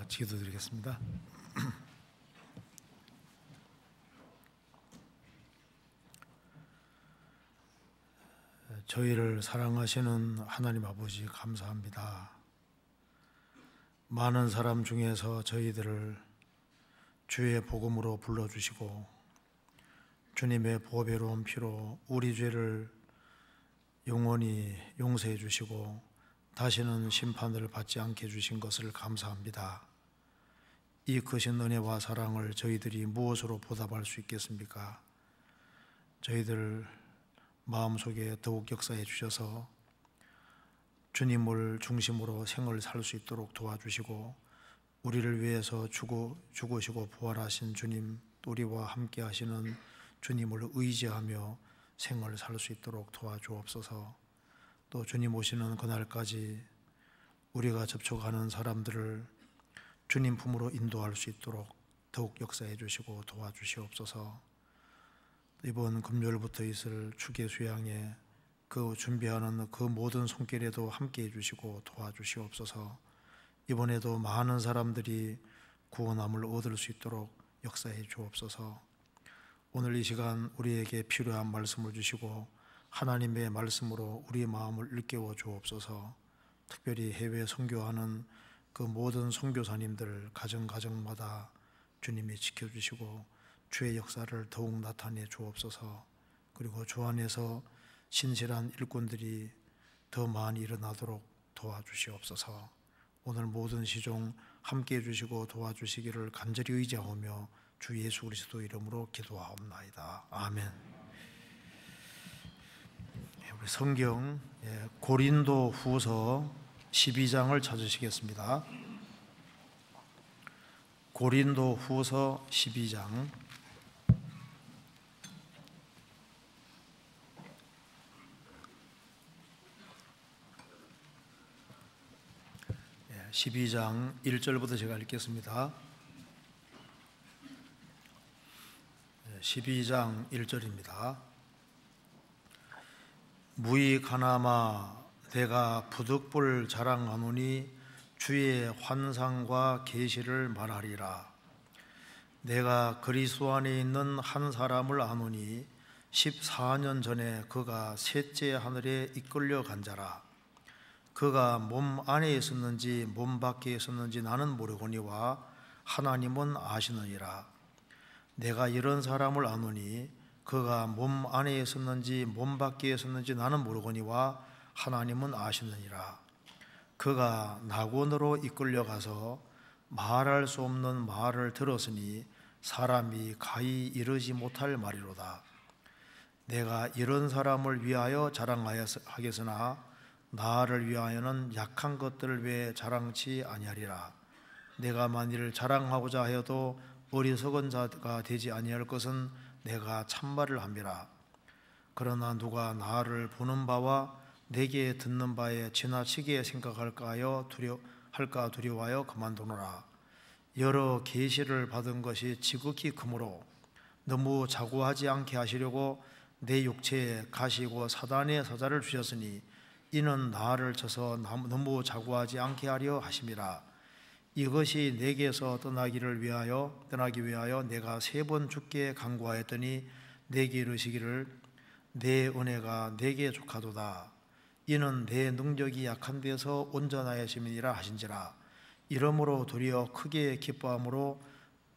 기도드리겠습니다. 저희를 사랑하시는 하나님 아버지 감사합니다. 많은 사람 중에서 저희들을 주의 복음으로 불러주시고 주님의 보배로운 피로 우리 죄를 영원히 용서해 주시고 다시는 심판을 받지 않게 해주신 것을 감사합니다. 이 크신 은혜와 사랑을 저희들이 무엇으로 보답할 수 있겠습니까? 저희들 마음속에 더욱 역사해 주셔서 주님을 중심으로 생을 살 수 있도록 도와주시고 우리를 위해서 죽으시고 부활하신 주님, 우리와 함께 하시는 주님을 의지하며 생을 살 수 있도록 도와주옵소서. 또 주님 오시는 그날까지 우리가 접촉하는 사람들을 주님 품으로 인도할 수 있도록 더욱 역사해 주시고 도와주시옵소서. 이번 금요일부터 있을 축의 수양에 그 준비하는 그 모든 손길에도 함께해 주시고 도와주시옵소서. 이번에도 많은 사람들이 구원함을 얻을 수 있도록 역사해 주옵소서. 오늘 이 시간 우리에게 필요한 말씀을 주시고 하나님의 말씀으로 우리 마음을 일깨워 주옵소서. 특별히 해외 선교하는 그 모든 선교사님들 가정마다 주님이 지켜주시고 주의 역사를 더욱 나타내 주옵소서. 그리고 주 안에서 신실한 일꾼들이 더 많이 일어나도록 도와주시옵소서. 오늘 모든 시종 함께해 주시고 도와주시기를 간절히 의지하오며 주 예수 그리스도 이름으로 기도하옵나이다. 아멘. 우리 성경 고린도 후서 12장을 찾으시겠습니다. 고린도 후서 12장 12장 1절부터 제가 읽겠습니다. 12장 1절입니다. 무익하나마 내가 부득불 자랑하노니 주의 환상과 계시를 말하리라. 내가 그리스도 안에 있는 한 사람을 아노니 14년 전에 그가 셋째 하늘에 이끌려 간 자라. 그가 몸 안에 있었는지 몸 밖에 있었는지 나는 모르거니와 하나님은 아시느니라. 내가 이런 사람을 아노니 그가 몸 안에 있었는지 몸 밖에 있었는지 나는 모르거니와 하나님은 아시느니라. 그가 낙원으로 이끌려가서 말할 수 없는 말을 들었으니 사람이 가히 이르지 못할 말이로다. 내가 이런 사람을 위하여 자랑하겠으나 나를 위하여는 약한 것들을 왜 자랑치 아니하리라. 내가 만일 자랑하고자 하여도 어리석은 자가 되지 아니할 것은 내가 참말을 함이라. 그러나 누가 나를 보는 바와 내게 듣는 바에 지나치게 생각할까 두려워하여 그만두노라. 여러 계시를 받은 것이 지극히 크므로 너무 자고하지 않게 하시려고 내 육체에 가시고 사단의 사자를 주셨으니 이는 나를 쳐서 너무 자고하지 않게 하려 하심이라. 이것이 내게서 떠나기 위하여 내가 3번 주께 간구하였더니 내게 이르시기를 내 은혜가 내게 족하도다. 이는 내 능력이 약한 데서 온전하심이니라 하신지라. 이러므로 도리어 크게 기뻐함으로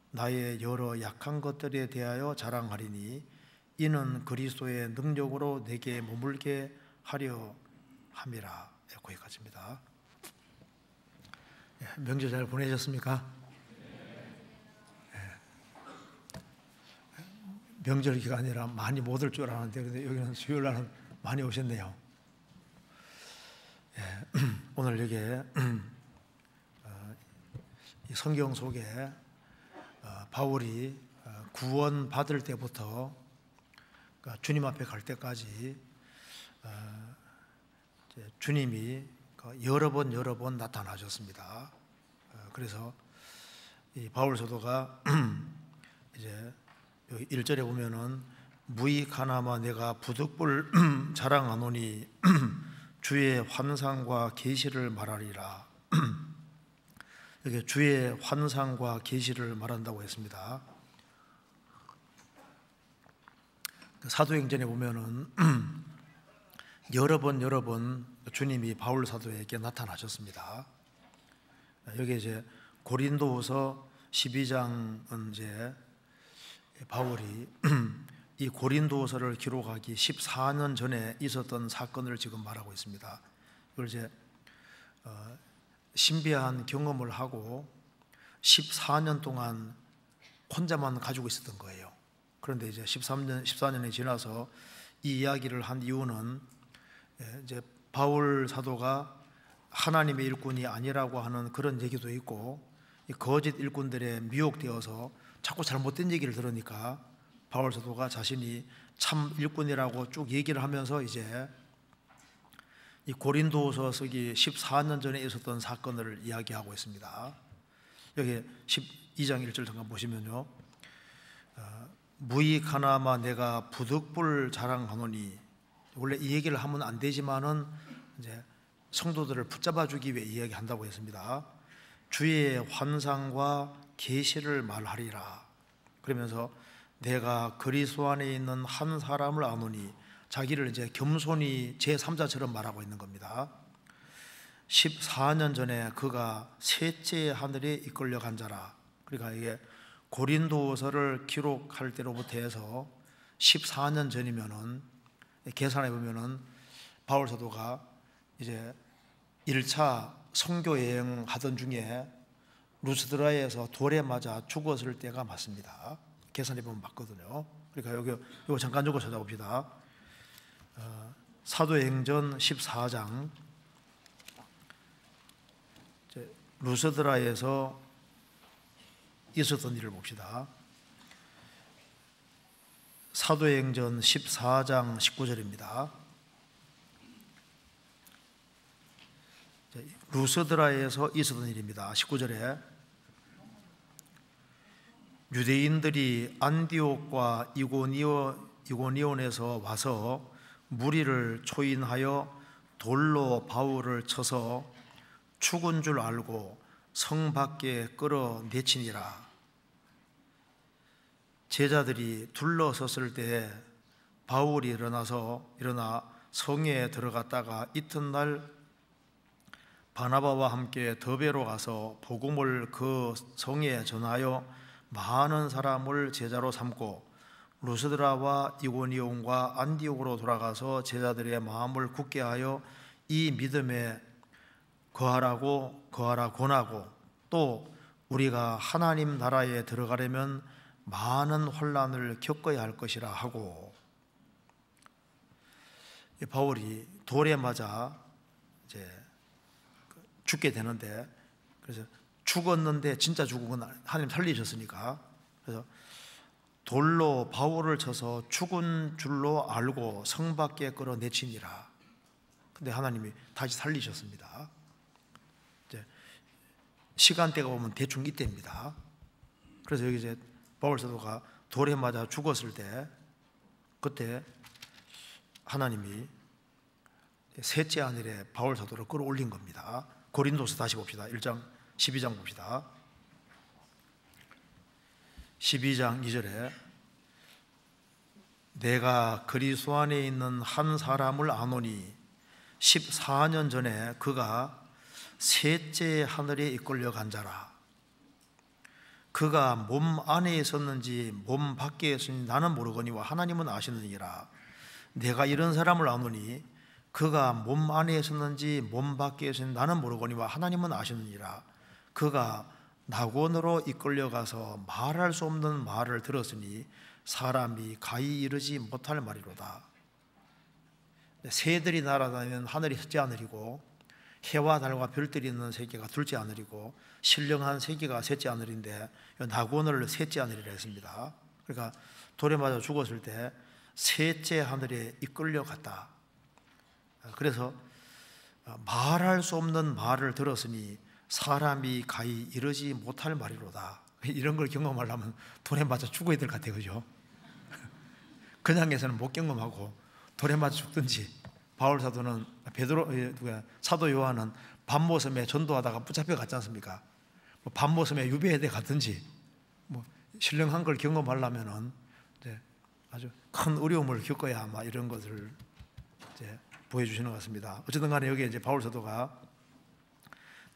나의 여러 약한 것들에 대하여 자랑하리니 이는 그리스도의 능력으로 내게 머물게 하려 함이라. 거기까지입니다. 명절 잘 보내셨습니까? 명절 기간이라 많이 못 올 줄 알았는데 그런데 여기는 수요일 날은 많이 오셨네요. 오늘 여기에 성경 속에 바울이 구원 받을 때부터 주님 앞에 갈 때까지 주님이 여러 번 나타나셨습니다. 그래서 이 바울 사도가 이제 여기 1절에 보면은 무익하나마 내가 부득불 자랑하노니 주의 환상과 계시를 말하리라. 이렇게 주의 환상과 계시를 말한다고 했습니다. 사도행전에 보면은 여러 번 주님이 바울 사도에게 나타나셨습니다. 여기 이제 고린도후서 12장은 이제 바울이 이 고린도서를 기록하기 14년 전에 있었던 사건을 지금 말하고 있습니다. 이걸 이제 신비한 경험을 하고 14년 동안 혼자만 가지고 있었던 거예요. 그런데 이제 14년이 지나서 이 이야기를 한 이유는 이제 바울 사도가 하나님의 일꾼이 아니라고 하는 그런 얘기도 있고, 이 거짓 일꾼들에 미혹되어서 자꾸 잘못된 얘기를 들으니까 바울 사도가 자신이 참 일꾼이라고 쭉 얘기를 하면서 이제 이 고린도서 쓰기 14년 전에 있었던 사건을 이야기하고 있습니다. 여기 12장 1절 잠깐 보시면요, 무익하나마 내가 부득불 자랑하노니, 원래 이 얘기를 하면 안 되지만은 이제 성도들을 붙잡아 주기 위해 이야기한다고 했습니다. 주의 환상과 계시를 말하리라. 그러면서 내가 그리스도 안에 있는 한 사람을 아노니, 자기를 이제 겸손히 제3자처럼 말하고 있는 겁니다. 14년 전에 그가 셋째 하늘에 이끌려 간 자라. 그러니까 이게 고린도서를 기록할 때로부터 해서 14년 전이면은, 계산해 보면은 바울 사도가 이제 1차 선교 여행 하던 중에 루스드라에서 돌에 맞아 죽었을 때가 맞습니다. 계산해 보면 맞거든요. 그러니까 요거 잠깐 좀 찾아봅시다. 사도행전 14장, 루스드라에서 있었던 일을 봅시다. 사도행전 14장 19절입니다. 루스드라에서 있었던 일입니다. 19절에 유대인들이 안디옥과 이고니온에서 와서 무리를 초인하여 돌로 바울을 쳐서 죽은 줄 알고 성 밖에 끌어내치니라. 제자들이 둘러섰을 때 바울이 일어나 성에 들어갔다가 이튿날 바나바와 함께 더베로 가서 복음을 그 성에 전하여 많은 사람을 제자로 삼고 루스드라와 이고니온과 안디옥으로 돌아가서 제자들의 마음을 굳게 하여 이 믿음에 거하라 권하고, 또 우리가 하나님 나라에 들어가려면 많은 환난을 겪어야 할 것이라 하고, 바울이 돌에 맞아 이제 죽게 되는데, 그래서 죽었는데 진짜 죽은 건 하나님 살리셨으니까, 그래서 돌로 바울을 쳐서 죽은 줄로 알고 성 밖에 끌어내치니라. 근데 하나님이 다시 살리셨습니다. 이제 시간대가 보면 대충 이때입니다. 그래서 여기 이제 바울 사도가 돌에 맞아 죽었을 때, 그때 하나님이 셋째 하늘에 바울 사도를 끌어올린 겁니다. 고린도서 다시 봅시다. 1장 12장 봅시다. 12장 2절에 내가 그리스도 안에 있는 한 사람을 아노니 14년 전에 그가 셋째 하늘에 이끌려 간 자라. 그가 몸 안에 있었는지 몸 밖에 있었는지 나는 모르거니와 하나님은 아시느니라. 내가 이런 사람을 아노니 그가 몸 안에 있었는지 몸 밖에 있었는지 나는 모르거니와 하나님은 아시느니라. 그가 낙원으로 이끌려가서 말할 수 없는 말을 들었으니 사람이 가히 이르지 못할 말이로다. 새들이 날아다니는 하늘이 첫째 하늘이고, 해와 달과 별들이 있는 세계가 둘째 하늘이고, 신령한 세계가 셋째 하늘인데 낙원을 셋째 하늘이라 했습니다. 그러니까 돌에 맞아 죽었을 때 셋째 하늘에 이끌려갔다. 그래서 말할 수 없는 말을 들었으니 사람이 가히 이르지 못할 말이로다. 이런 걸 경험하려면 돌에 맞아 죽어야 될 것 같아요. 그죠? 그냥 해서는 못 경험하고 돌에 맞아 죽든지, 바울 사도는 사도 요한은 밤모섬에 전도하다가 붙잡혀 갔지 않습니까? 밤모섬에 유배해대 갔든지 뭐 신령한 걸 경험하려면은 이제 아주 큰 어려움을 겪어야 아마 이런 것을 이제 보여주시는 것 같습니다. 어쨌든 간에 여기 이제 바울 사도가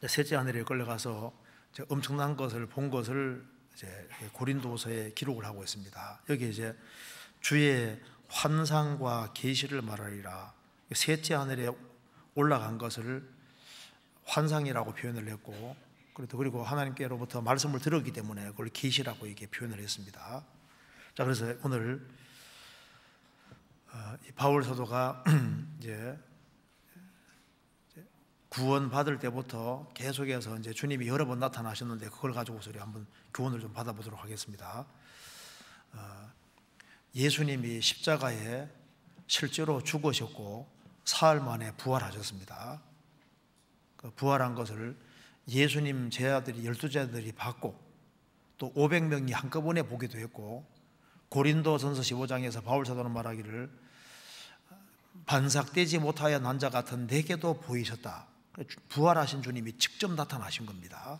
셋째 하늘에 끌려가서 이제 엄청난 것을 본 것을 이제 고린도서에 기록을 하고 있습니다. 여기 이제 주의 환상과 계시를 말하리라. 셋째 하늘에 올라간 것을 환상이라고 표현을 했고, 그리고 하나님께로부터 말씀을 들었기 때문에 그걸 계시라고 이렇게 표현을 했습니다. 자, 그래서 오늘 바울 사도가 이제 구원 받을 때부터 계속해서 이제 주님이 여러 번 나타나셨는데 그걸 가지고서 우리 한번 교훈을 좀 받아보도록 하겠습니다. 예수님이 십자가에 실제로 죽으셨고 사흘 만에 부활하셨습니다. 그 부활한 것을 예수님 제자들이 12제자들이 봤고 또 500명이 한꺼번에 보기도 했고, 고린도전서 15장에서 바울 사도는 말하기를 반삭되지 못하여 난 자 같은 내게도 보이셨다. 부활하신 주님이 직접 나타나신 겁니다.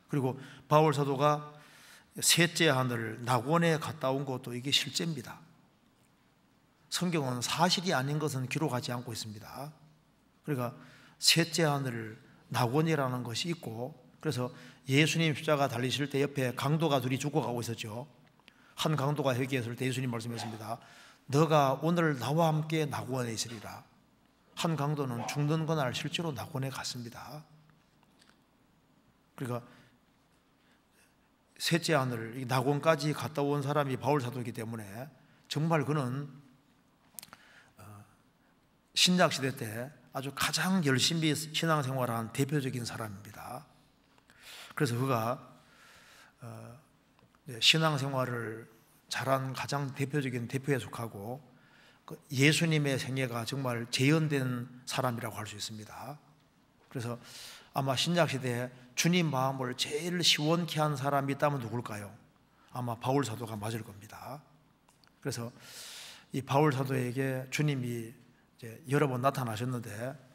그리고 바울 사도가 셋째 하늘 낙원에 갔다 온 것도 이게 실제입니다. 성경은 사실이 아닌 것은 기록하지 않고 있습니다. 그러니까 셋째 하늘 낙원이라는 것이 있고, 그래서 예수님 십자가 달리실 때 옆에 강도가 둘이 죽어가고 있었죠. 한 강도가 회개했을 때 예수님 말씀했습니다. 너가 오늘 나와 함께 낙원에 있으리라. 한 강도는 죽는 그날 실제로 낙원에 갔습니다. 그러니까 셋째 하늘 낙원까지 갔다 온 사람이 바울 사도이기 때문에 정말 그는 신약 시대 때 아주 가장 열심히 신앙생활한 대표적인 사람입니다. 그래서 그가 신앙생활을 잘한 가장 대표적인 대표에 속하고 예수님의 생애가 정말 재현된 사람이라고 할 수 있습니다. 그래서 아마 신약 시대에 주님 마음을 제일 시원케 한 사람이 있다면 누굴까요? 아마 바울 사도가 맞을 겁니다. 그래서 이 바울 사도에게 주님이 이제 여러 번 나타나셨는데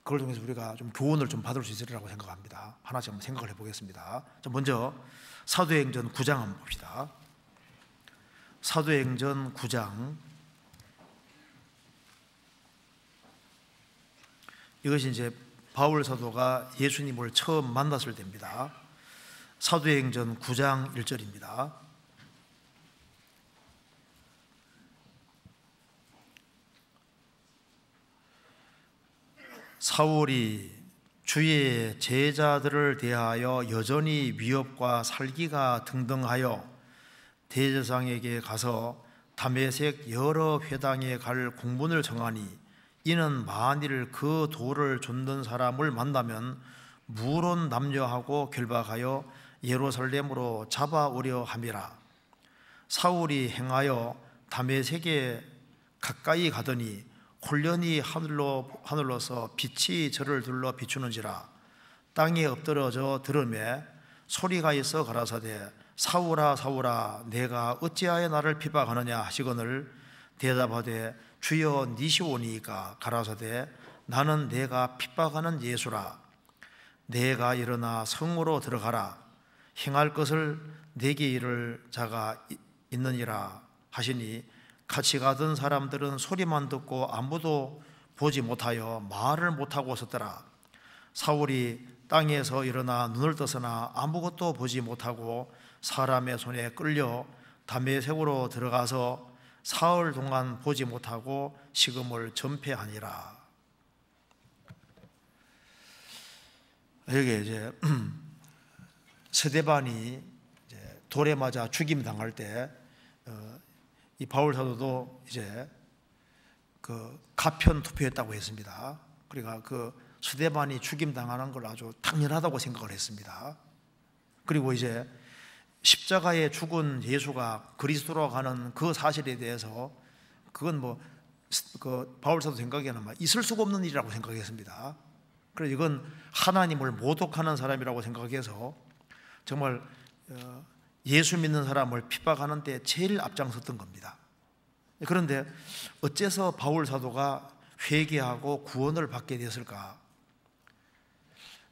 그걸 통해서 우리가 좀 교훈을 좀 받을 수 있으리라고 생각합니다. 하나씩 한번 생각을 해보겠습니다. 먼저 사도행전 9장 한번 봅시다. 사도행전 9장, 이것이 이제 바울 사도가 예수님을 처음 만났을 때입니다. 사도행전 9장 1절입니다. 사울이 주의 제자들을 대하여 여전히 위협과 살기가 등등하여 대제사장에게 가서 다메섹 여러 회당에 갈 공문을 정하니 이는 만일 그 돌을 줍는 사람을 만나면 무론 남녀하고 결박하여 예루살렘으로 잡아오려 함이라. 사울이 행하여 다메섹에 가까이 가더니 홀련히 하늘로서 빛이 저를 둘러 비추는지라. 땅에 엎드러져 들으매 소리가 있어 가라사대 사울아 사울아 내가 어찌하여 나를 핍박하느냐 하시거늘 대답하되 주여 니시오니이까 가라사대 나는 내가 핍박하는 예수라. 내가 일어나 성으로 들어가라. 행할 것을 내게 이를 자가 있느니라 하시니 같이 가던 사람들은 소리만 듣고 아무도 보지 못하여 말을 못하고 섰더라. 사울이 땅에서 일어나 눈을 떠서나 아무것도 보지 못하고 사람의 손에 끌려 다메섹으로 들어가서 사흘 동안 보지 못하고 식음을 전폐하니라. 여기 이제 스데반이 이제 돌에 맞아 죽임 당할 때 이 바울 사도도 이제 그 가편 투표했다고 했습니다. 그러니까 그 스데반이 죽임 당하는 걸 아주 당연하다고 생각을 했습니다. 그리고 이제 십자가에 죽은 예수가 그리스도로 가는 그 사실에 대해서 그건 뭐 그 바울 사도 생각에는 있을 수가 없는 일이라고 생각했습니다. 그래서 이건 하나님을 모독하는 사람이라고 생각해서 정말 예수 믿는 사람을 핍박하는 데 제일 앞장섰던 겁니다. 그런데 어째서 바울 사도가 회개하고 구원을 받게 됐을까?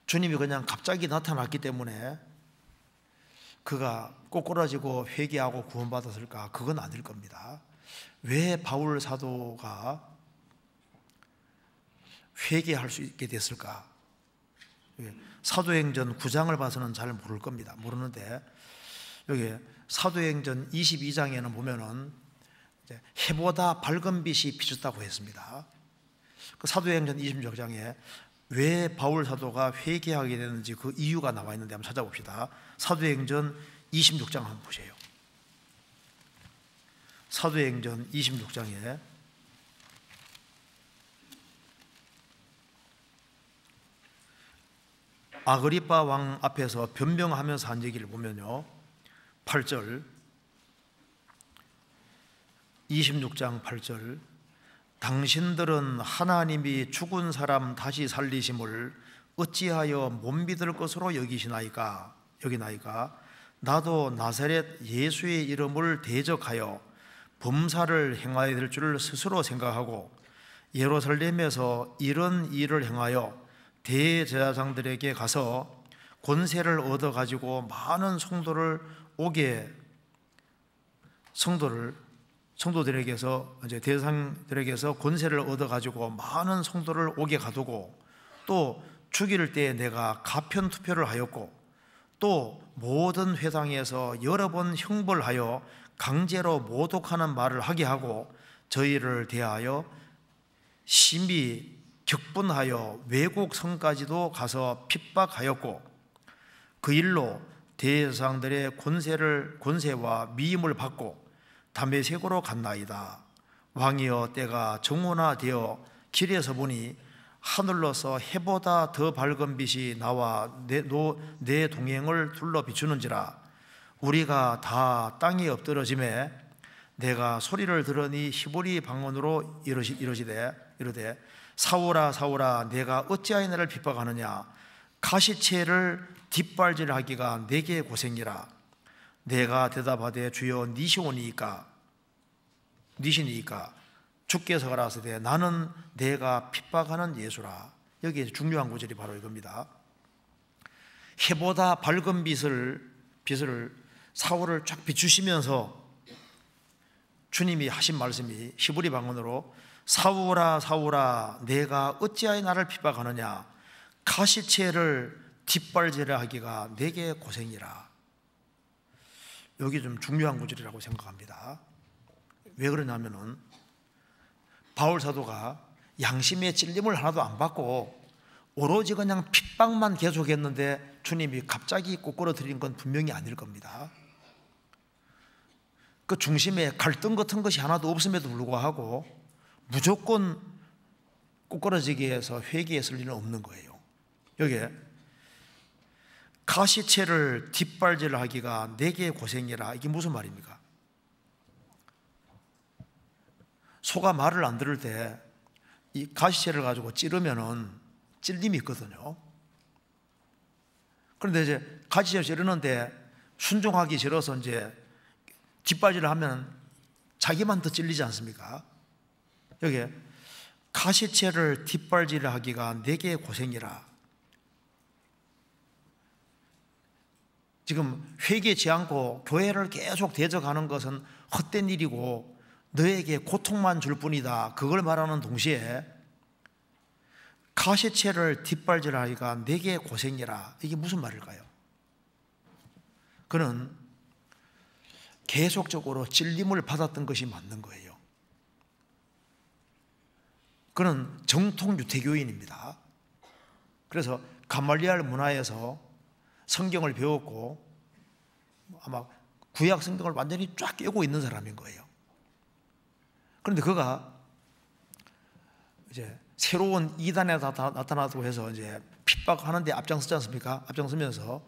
주님이 그냥 갑자기 나타났기 때문에 그가 꼬꾸라지고 회개하고 구원받았을까? 그건 아닐 겁니다. 왜 바울 사도가 회개할 수 있게 됐을까? 사도행전 9장을 봐서는 잘 모를 겁니다. 모르는데 여기 사도행전 22장에는 보면은 해보다 밝은 빛이 비쳤다고 했습니다. 그 사도행전 26장에 왜 바울 사도가 회개하게 되는지 그 이유가 나와 있는데 한번 찾아봅시다. 사도행전 26장 한번 보세요. 사도행전 26장에 아그리빠 왕 앞에서 변명하면서 한 얘기를 보면요, 8절 26장 8절 당신들은 하나님이 죽은 사람 다시 살리심을 어찌하여 못 믿을 것으로 여기나이까 나도 나사렛 예수의 이름을 대적하여 범사를 행하여야 될 줄 스스로 생각하고 예루살렘에서 이런 일을 행하여 대제사장들에게 가서 권세를 얻어 가지고 많은 성도들에게서 이제 대상들에게서 권세를 얻어 가지고 많은 성도를 오게 가두고 또 죽일 때 내가 가편 투표를 하였고 또 모든 회당에서 여러 번 형벌하여 강제로 모독하는 말을 하게 하고 저희를 대하여 심히 격분하여 외국 성까지도 가서 핍박하였고 그 일로 대제사장들의 권세와 미임을 받고 다메섹으로 갔나이다. 왕이여 때가 정오나되어 길에서 보니 하늘로서 해보다 더 밝은 빛이 나와 내 동행을 둘러 비추는지라. 우리가 다 땅에 엎드러짐에 내가 소리를 들으니 히브리 방언으로 이르되 사울아 사울아 내가 어찌하여 나를 핍박하느냐. 가시체를 뒷발질하기가 내게 고생이라. 내가 대답하되 주여 니시니이까 주께서 가라사대 나는 내가 핍박하는 예수라. 여기에 중요한 구절이 바로 이겁니다. 해보다 밝은 빛을 사울을 쫙 비추시면서 주님이 하신 말씀이 히브리 방언으로 사울아 사울아 내가 어찌하여 나를 핍박하느냐. 가시체를 뒷발질하기가 내게 고생이라. 여기 좀 중요한 구절이라고 생각합니다. 왜 그러냐면은 바울 사도가 양심의 찔림을 하나도 안 받고 오로지 그냥 핍박만 계속했는데 주님이 갑자기 꼬꾸라뜨린 건 분명히 아닐 겁니다. 그 중심에 갈등 같은 것이 하나도 없음에도 불구하고 무조건 꼬꾸라지게 해서 회개했을 일은 없는 거예요. 여기에 가시체를 뒷발질하기가 내게 고생이라. 이게 무슨 말입니까? 소가 말을 안 들을 때 이 가시체를 가지고 찌르면은 찔림이 있거든요. 그런데 이제 가시체를 찌르는데 순종하기 싫어서 이제 뒷발질을 하면 자기만 더 찔리지 않습니까? 여기에 가시체를 뒷발질하기가 내게 고생이라. 지금 회개치 않고 교회를 계속 대적하는 것은 헛된 일이고 너에게 고통만 줄 뿐이다. 그걸 말하는 동시에 가시체를 뒷발질하기가 내게 고생이라. 이게 무슨 말일까요? 그는 계속적으로 찔림을 받았던 것이 맞는 거예요. 그는 정통 유태교인입니다. 그래서 가말리알 문화에서 성경을 배웠고 아마 구약 성경을 완전히 쫙 깨고 있는 사람인 거예요. 그런데 그가 이제 새로운 이단에 나타나고 해서 이제 핍박하는데 앞장서지 않습니까? 앞장서면서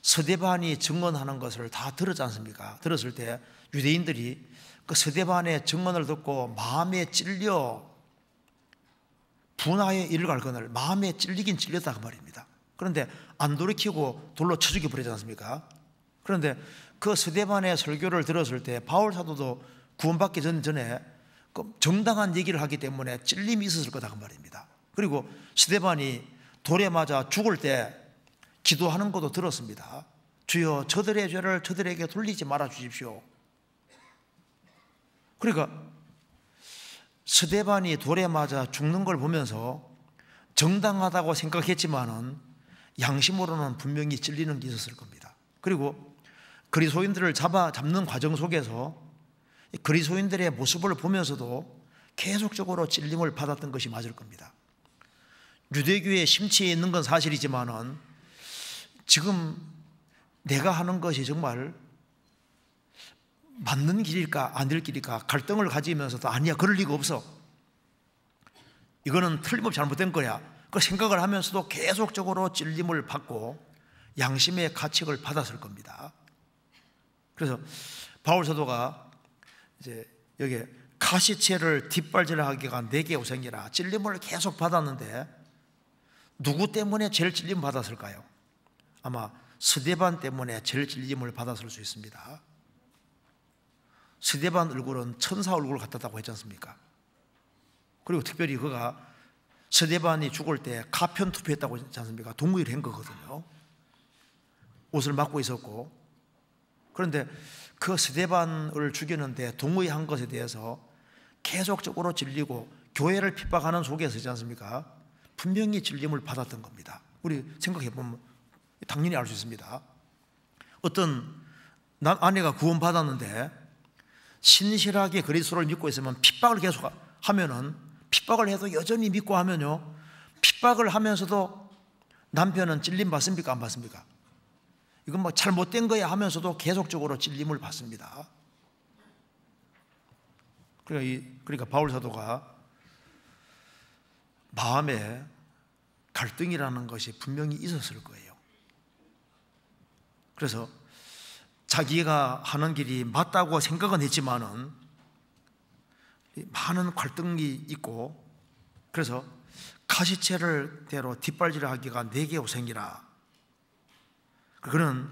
스데반이 증언하는 것을 다 들었지 않습니까? 들었을 때 유대인들이 그 스데반의 증언을 듣고 마음에 찔려 분하에 이르갈거늘 마음에 찔리긴 찔렸다 그 말입니다. 그런데 안 돌이키고 돌로 쳐 죽여 버리지 않습니까? 그런데 그 스데반의 설교를 들었을 때 바울 사도도 구원받기 전에 그 정당한 얘기를 하기 때문에 찔림이 있었을 거다 그 말입니다. 그리고 스데반이 돌에 맞아 죽을 때 기도하는 것도 들었습니다. 주여 저들의 죄를 저들에게 돌리지 말아 주십시오. 그러니까 스데반이 돌에 맞아 죽는 걸 보면서 정당하다고 생각했지만은 양심으로는 분명히 찔리는 게 있었을 겁니다. 그리고 그리스도인들을 잡는 과정 속에서 그리스도인들의 모습을 보면서도 계속적으로 찔림을 받았던 것이 맞을 겁니다. 유대교에 심취해 있는 건 사실이지만은 지금 내가 하는 것이 정말 맞는 길일까 아닐 길일까 갈등을 가지면서도 아니야 그럴 리가 없어, 이거는 틀림없이 잘못된 거야, 그 생각을 하면서도 계속적으로 찔림을 받고 양심의 가책을 받았을 겁니다. 그래서 바울 사도가 이제 여기 가시체를 뒷발질하기가 내게 오생이라 찔림을 계속 받았는데 누구 때문에 제일 찔림 받았을까요? 아마 스데반 때문에 제일 찔림을 받았을 수 있습니다. 스데반 얼굴은 천사 얼굴 같았다고 했지 않습니까? 그리고 특별히 그가 스데반이 죽을 때 가편 투표했다고 했지 않습니까? 동의를 한 거거든요. 옷을 맞고 있었고. 그런데 그 스데반을 죽이는데 동의한 것에 대해서 계속적으로 찔리고 교회를 핍박하는 속에서 있지 않습니까? 분명히 찔림을 받았던 겁니다. 우리 생각해보면 당연히 알 수 있습니다. 어떤 아내가 구원받았는데 신실하게 그리스도를 믿고 있으면 핍박을 계속 하면은, 핍박을 해도 여전히 믿고 하면요, 핍박을 하면서도 남편은 찔림 받습니까 안 받습니까? 이건 뭐 잘못된 거야 하면서도 계속적으로 찔림을 받습니다. 그러니까 바울 사도가 마음에 갈등이라는 것이 분명히 있었을 거예요. 그래서 자기가 하는 길이 맞다고 생각은 했지만은 많은 갈등이 있고, 그래서 가시체를 대로 뒷발질하기가 내게 오생이라. 그는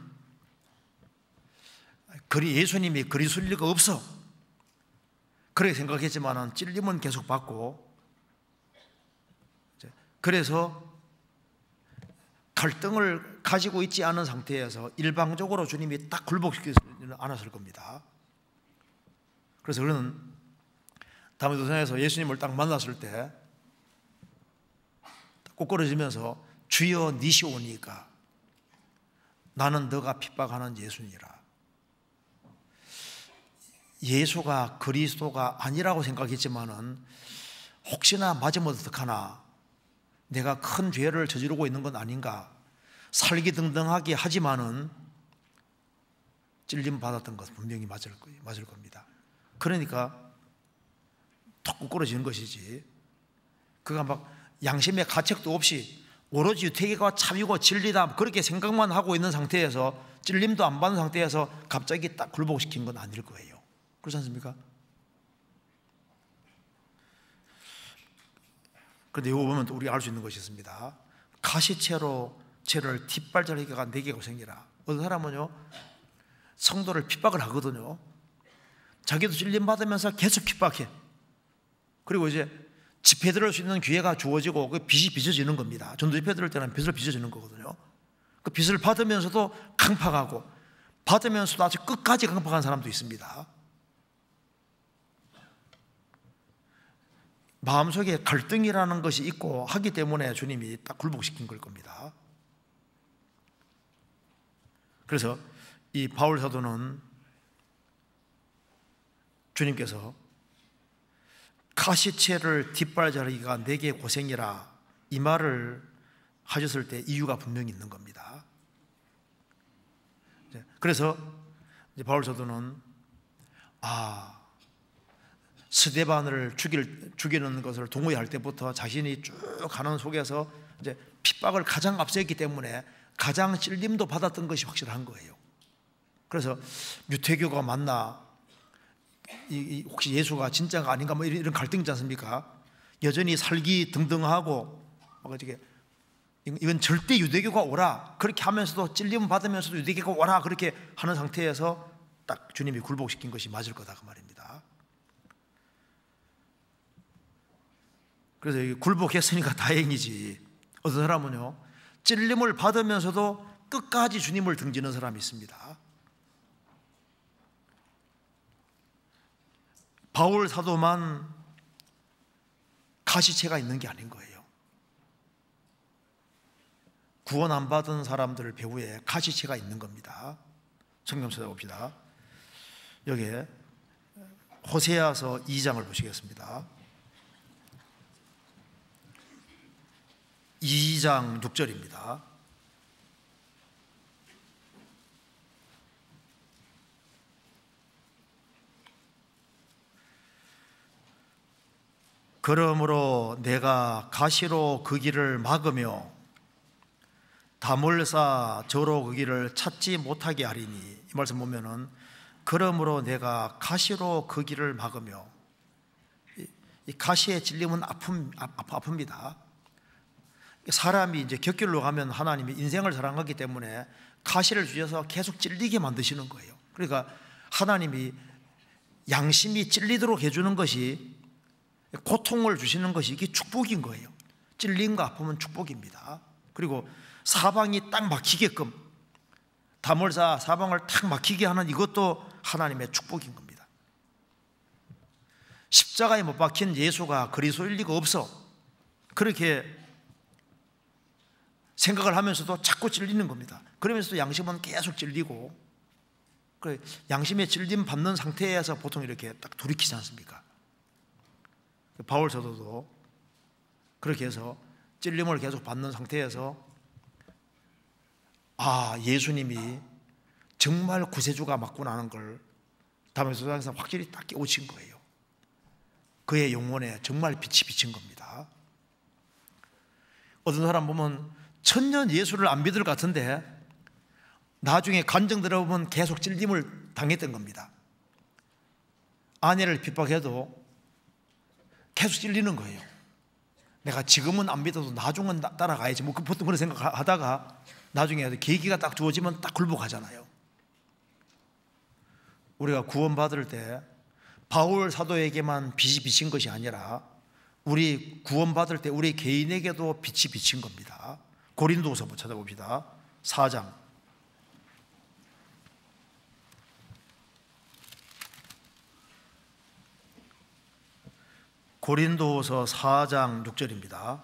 예수님이 그리스도일 리가 없어 그렇게 생각했지만은 찔림은 계속 받고, 그래서 갈등을 가지고 있지 않은 상태에서 일방적으로 주님이 딱 굴복시키지는 않았을 겁니다. 그래서 그는 다메도산에서 예수님을 딱 만났을 때 꼬꾸러지면서 주여 니시오니까 나는 너가 핍박하는 예수니라. 예수가 그리스도가 아니라고 생각했지만은 혹시나 맞으면 어떡하나, 내가 큰 죄를 저지르고 있는 건 아닌가, 살기등등하게 하지만은 찔림 받았던 것은 분명히 맞을 겁니다. 그러니까 톡 꾸꾸러지는 것이지, 그가 막 양심의 가책도 없이 오로지 유태기가 참이고 진리다 그렇게 생각만 하고 있는 상태에서, 찔림도 안 받는 상태에서 갑자기 딱 굴복시킨 건 아닐 거예요. 그렇지 않습니까? 그런데 이거 보면 우리가 알 수 있는 것이 있습니다. 가시체로 채를 뒷발질하기가 내게 고생이라. 어떤 사람은요, 성도를 핍박을 하거든요. 자기도 찔림 받으면서 계속 핍박해. 그리고 이제 집회 들을 수 있는 기회가 주어지고 그 빚이 빚어지는 겁니다. 전도 집회 들을 때는 빚을 빚어지는 거거든요. 그 빚을 받으면서도 강팍하고, 받으면서도 아주 끝까지 강팍한 사람도 있습니다. 마음속에 갈등이라는 것이 있고 하기 때문에 주님이 딱 굴복시킨 걸 겁니다. 그래서 이 바울 사도는 주님께서 가시체를 뒷발자르기가 내게 고생이라 이 말을 하셨을 때 이유가 분명히 있는 겁니다. 그래서 이제 바울 사도는 스데반을 죽이는 것을 동의할 때부터 자신이 쭉 가는 속에서 이제 핍박을 가장 앞서 했기 때문에 가장 찔림도 받았던 것이 확실한 거예요. 그래서 유태교가 맞나, 혹시 예수가 진짜가 아닌가, 뭐 이런 갈등이 있지 않습니까? 여전히 살기 등등하고, 이건 절대 유대교가 오라 그렇게 하면서도 찔림 받으면서도 유대교가 오라 그렇게 하는 상태에서 딱 주님이 굴복시킨 것이 맞을 거다 그 말입니다. 그래서 굴복했으니까 다행이지. 어떤 사람은요, 찔림을 받으면서도 끝까지 주님을 등지는 사람이 있습니다. 바울 사도만 가시체가 있는 게 아닌 거예요. 구원 안 받은 사람들 배후에 가시체가 있는 겁니다. 성경 찾아봅시다. 여기에 호세아서 2장을 보시겠습니다. 2장 6절입니다. 그러므로 내가 가시로 그 길을 막으며 담을 쌓아 저로 그 길을 찾지 못하게 하리니, 이 말씀 보면은 그러므로 내가 가시로 그 길을 막으며, 이 가시의 찔림은 아픕니다. 사람이 이제 곁길로 가면 하나님이 인생을 사랑하기 때문에 가시를 주셔서 계속 찔리게 만드시는 거예요. 그러니까 하나님이 양심이 찔리도록 해주는 것이, 고통을 주시는 것이 이게 축복인 거예요. 찔림과 아픔은 축복입니다. 그리고 사방이 딱 막히게끔, 담을 쌓아 사방을 딱 막히게 하는 이것도 하나님의 축복인 겁니다. 십자가에 못 박힌 예수가 그리스도일 리가 없어, 그렇게 생각을 하면서도 자꾸 찔리는 겁니다. 그러면서도 양심은 계속 찔리고, 양심의 찔림 받는 상태에서 보통 이렇게 딱 돌이키지 않습니까? 바울 사도도 그렇게 해서 찔림을 계속 받는 상태에서 예수님이 정말 구세주가 맞구나 하는 걸 다메섹에서 확실히 딱 깨우친 거예요. 그의 영혼에 정말 빛이 비친 겁니다. 어떤 사람 보면 천년 예수를 안 믿을 것 같은데 나중에 간증 들어보면 계속 찔림을 당했던 겁니다. 아내를 핍박해도 계속 찔리는 거예요. 내가 지금은 안 믿어도 나중은 따라가야지, 뭐 보통 그런 생각하다가 나중에 계기가 딱 주어지면 딱 굴복하잖아요. 우리가 구원받을 때 바울 사도에게만 빛이 비친 것이 아니라 우리 구원받을 때 우리 개인에게도 빛이 비친 겁니다. 고린도후서 한번 찾아봅시다. 4장. 고린도후서 4장 6절입니다.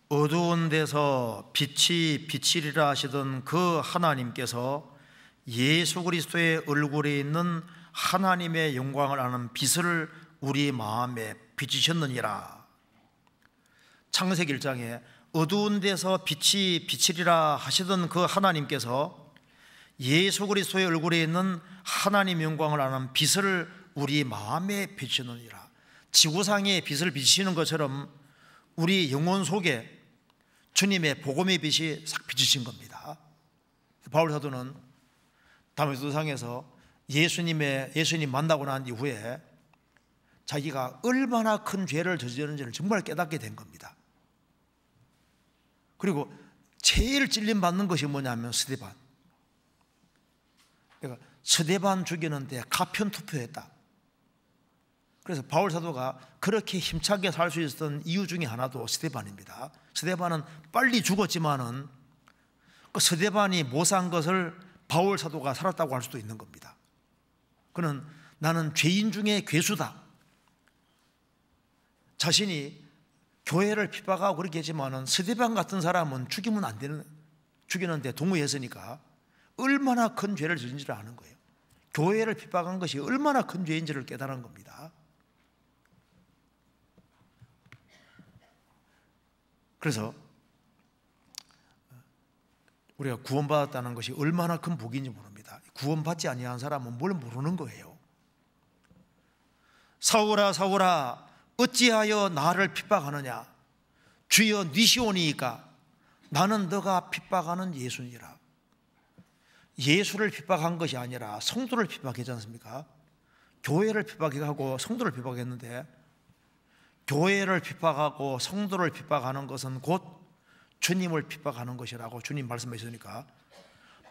어두운 데서 빛이 비치리라 하시던 그 하나님께서 예수 그리스도의 얼굴에 있는 하나님의 영광을 아는 빛을 우리 마음에 비치셨느니라. 창세기 1장에 어두운 데서 빛이 비치리라 하시던 그 하나님께서 예수 그리스도의 얼굴에 있는 하나님 영광을 아는 빛을 우리 마음에 비치느니라. 지구상에 빛을 비치는 것처럼 우리 영혼 속에 주님의 복음의 빛이 싹 비치신 겁니다. 바울 사도는 다메섹도상에서 예수님 만나고 난 이후에 자기가 얼마나 큰 죄를 저지르는지를 정말 깨닫게 된 겁니다. 그리고 제일 찔림받는 것이 뭐냐면 스데반. 그러니까 스데반 죽이는데 가편 투표했다. 그래서 바울 사도가 그렇게 힘차게 살 수 있었던 이유 중에 하나도 스데반입니다. 스데반은 빨리 죽었지만은 그 스데반이 못 산 것을 바울 사도가 살았다고 할 수도 있는 겁니다. 그는 나는 죄인 중에 괴수다. 자신이 교회를 핍박하고 그렇게 했지만은 스데반 같은 사람은 죽이면 안 되는, 죽이는데 동의했으니까 얼마나 큰 죄를 저지른지를 아는 거예요. 교회를 핍박한 것이 얼마나 큰 죄인지를 깨달은 겁니다. 그래서 우리가 구원받았다는 것이 얼마나 큰 복인지 모릅니다. 구원받지 아니한 사람은 뭘 모르는 거예요. 사울아 사울아 어찌하여 나를 핍박하느냐. 주여 니시오니이까 나는 너가 핍박하는 예수니라. 예수를 핍박한 것이 아니라 성도를 핍박했지 않습니까? 교회를 핍박하고 성도를 핍박했는데, 교회를 핍박하고 성도를 핍박하는 것은 곧 주님을 핍박하는 것이라고 주님 말씀하셨으니까,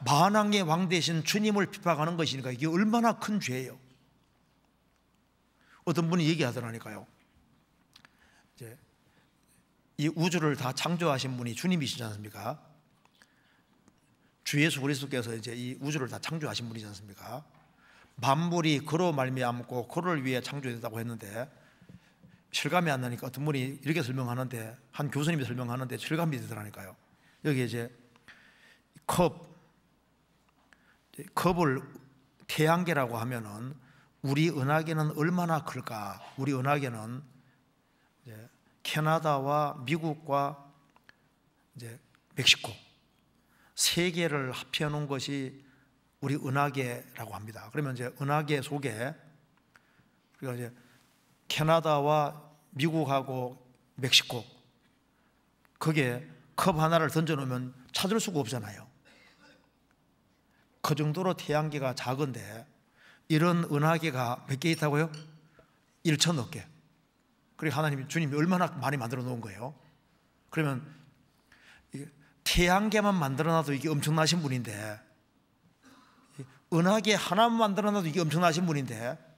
만왕의 왕 되신 주님을 핍박하는 것이니까 이게 얼마나 큰 죄예요. 어떤 분이 얘기하더라니까요. 이제 이 우주를 다 창조하신 분이 주님이시지 않습니까? 주 예수 그리스도께서 이제 이 우주를 다 창조하신 분이지 않습니까? 만물이 그로 말미암고 그를 위해 창조됐다고 했는데 실감이 안 나니까 어떤 분이 이렇게 설명하는데, 한 교수님이 설명하는데 실감이 되더라니까요. 여기 이제 컵을 태양계라고 하면은 우리 은하계는 얼마나 클까? 우리 은하계는 이제 캐나다와 미국과 이제 멕시코 세 개를 합해 놓은 것이 우리 은하계라고 합니다. 그러면 이제 은하계 속에 우리가 이제 캐나다와 미국하고 멕시코, 거기에 컵 하나를 던져 놓으면 찾을 수가 없잖아요. 그 정도로 태양계가 작은데 이런 은하계가 몇 개 있다고요? 1천억 개. 그리고 하나님이, 주님이 얼마나 많이 만들어 놓은 거예요. 그러면 태양계만 만들어 놔도 이게 엄청나신 분인데, 은하계 하나만 만들어 놔도 이게 엄청나신 분인데,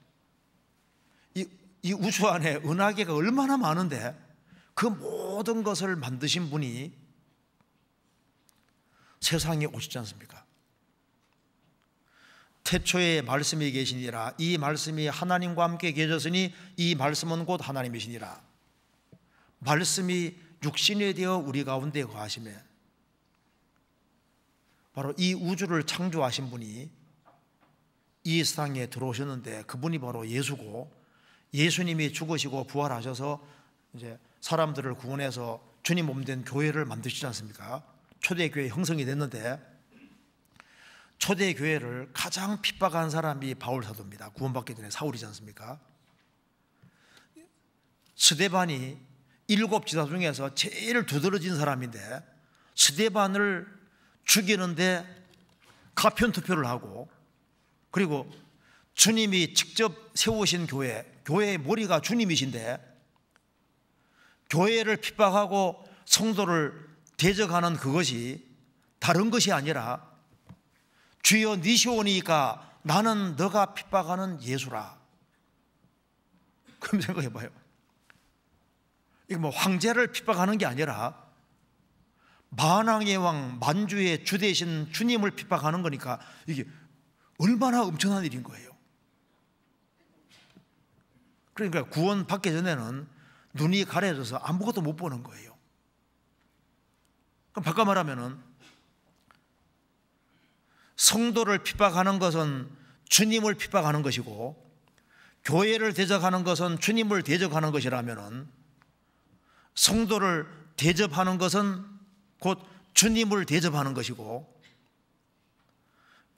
이 우주 안에 은하계가 얼마나 많은데 그 모든 것을 만드신 분이 세상에 오시지 않습니까? 태초에 말씀이 계시니라. 이 말씀이 하나님과 함께 계셨으니 이 말씀은 곧 하나님이시니라. 말씀이 육신이 되어 우리 가운데 거하시며, 바로 이 우주를 창조하신 분이 이 세상에 들어오셨는데, 그분이 바로 예수고, 예수님이 죽으시고 부활하셔서 이제 사람들을 구원해서 주님 몸된 교회를 만드시지 않습니까? 초대교회 형성이 됐는데, 초대교회를 가장 핍박한 사람이 바울 사도입니다. 구원받기 전에 사울이지 않습니까? 스데반이 7지사 중에서 제일 두드러진 사람인데, 스데반을 죽이는데 가편 투표를 하고, 그리고 주님이 직접 세우신 교회의 머리가 주님이신데, 교회를 핍박하고 성도를 대적하는 그것이 다른 것이 아니라 주여 니시오니까 나는 너가 핍박하는 예수라. 그럼 생각해 봐요. 이게 뭐 황제를 핍박하는 게 아니라 만왕의 왕 만주의 주 되신 주님을 핍박하는 거니까 이게 얼마나 엄청난 일인 거예요. 그러니까 구원 받기 전에는 눈이 가려져서 아무것도 못 보는 거예요. 그럼 바꿔 말하면은, 성도를 핍박하는 것은 주님을 핍박하는 것이고, 교회를 대적하는 것은 주님을 대적하는 것이라면은, 성도를 대접하는 것은 곧 주님을 대접하는 것이고,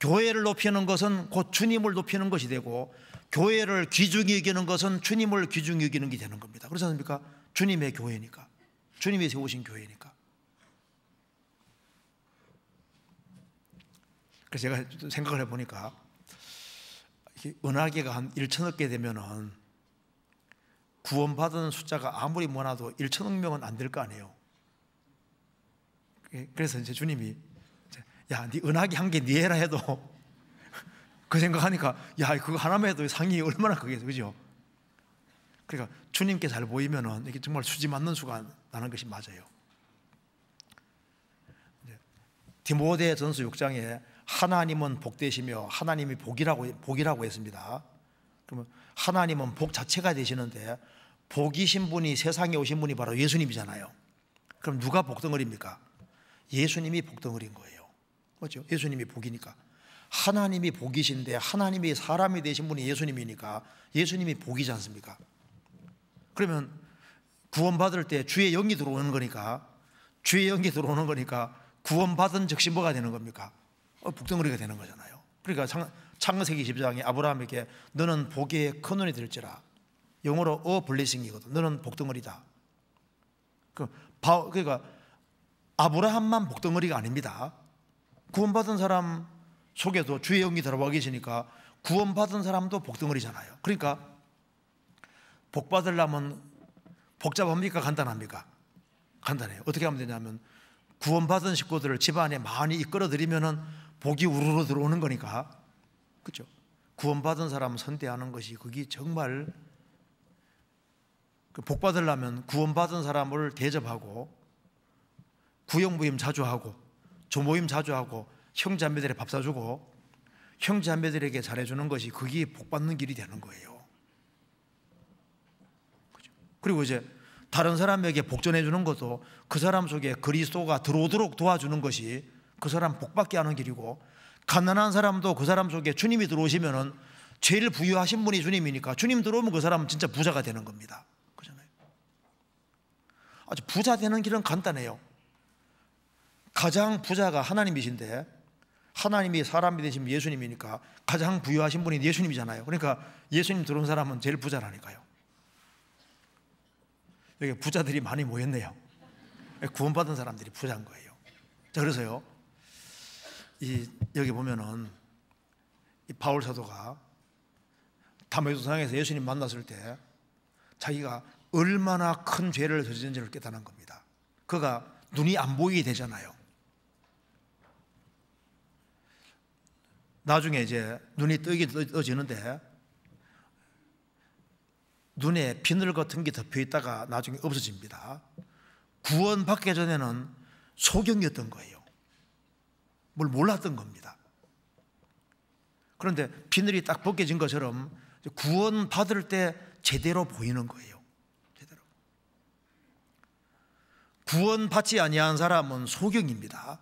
교회를 높이는 것은 곧 주님을 높이는 것이 되고, 교회를 귀중히 여기는 것은 주님을 귀중히 여기는 게 되는 겁니다. 그렇지 않습니까? 주님의 교회니까, 주님이 세우신 교회니까. 그래서 제가 생각을 해보니까 은하계가 한 1천억 개 되면은 구원받은 숫자가 아무리 많아도 1천억 명은 안 될 거 아니에요. 그래서 이제 주님이, 야, 네 은하계 한 개 네 해라 해도 그 생각하니까, 야, 그거 하나만 해도 상이 얼마나 크겠어, 그죠? 그러니까 주님께 잘 보이면은 이게 정말 수지 맞는 수가 나는 것이 맞아요. 디모데전서 6장에 하나님은 복되시며 하나님이 복이라고 했습니다. 그러면 하나님은 복 자체가 되시는데, 복이신 분이 세상에 오신 분이 바로 예수님이잖아요. 그럼 누가 복덩어리입니까? 예수님이 복덩어리인 거예요. 그렇죠? 예수님이 복이니까. 하나님이 복이신데 하나님이 사람이 되신 분이 예수님이니까 예수님이 복이지 않습니까? 그러면 구원받을 때 주의 영이 들어오는 거니까, 주의 영이 들어오는 거니까 구원받은 즉시 뭐가 되는 겁니까? 복덩어리가 되는 거잖아요. 그러니까 창세기 12장에 아브라함에게 너는 복의 근원이 될지라, 영어로 블레싱이거든. 너는 복덩어리다. 그러니까 아브라함만 복덩어리가 아닙니다. 구원받은 사람 속에도 주의 영이 들어와 계시니까 구원받은 사람도 복덩어리잖아요. 그러니까 복 받으려면 복잡합니까? 간단합니까? 간단해요. 어떻게 하면 되냐면, 구원받은 식구들을 집안에 많이 이끌어들이면은 복이 우르르 들어오는 거니까, 그렇죠? 구원받은 사람 선대하는 것이 그게 정말 복 받으려면 구원받은 사람을 대접하고 구역모임 자주 하고 조모임 자주 하고 형제자매들에 밥 사주고 형제자매들에게 잘해주는 것이 그게 복 받는 길이 되는 거예요. 그리고 이제 다른 사람에게 복전해 주는 것도 그 사람 속에 그리스도가 들어오도록 도와주는 것이 그 사람 복받게 하는 길이고, 가난한 사람도 그 사람 속에 주님이 들어오시면은 제일 부유하신 분이 주님이니까 주님 들어오면 그 사람은 진짜 부자가 되는 겁니다. 그렇잖아요. 아주 부자 되는 길은 간단해요. 가장 부자가 하나님이신데 하나님이 사람이 되신 예수님이니까 가장 부유하신 분이 예수님이잖아요. 그러니까 예수님 들어온 사람은 제일 부자라니까요. 여기 부자들이 많이 모였네요. 구원받은 사람들이 부자인 거예요. 자, 그래서요, 여기 보면은 이 바울 사도가 다메섹상에서 예수님 만났을 때 자기가 얼마나 큰 죄를 저지른지를 깨닫는 겁니다. 그가 눈이 안 보이게 되잖아요. 나중에 이제 눈이 떠지는데 눈에 비늘 같은 게 덮여 있다가 나중에 없어집니다. 구원받기 전에는 소경이었던 거예요. 뭘 몰랐던 겁니다. 그런데 비늘이 딱 벗겨진 것처럼 구원받을 때 제대로 보이는 거예요. 제대로. 구원받지 아니한 사람은 소경입니다.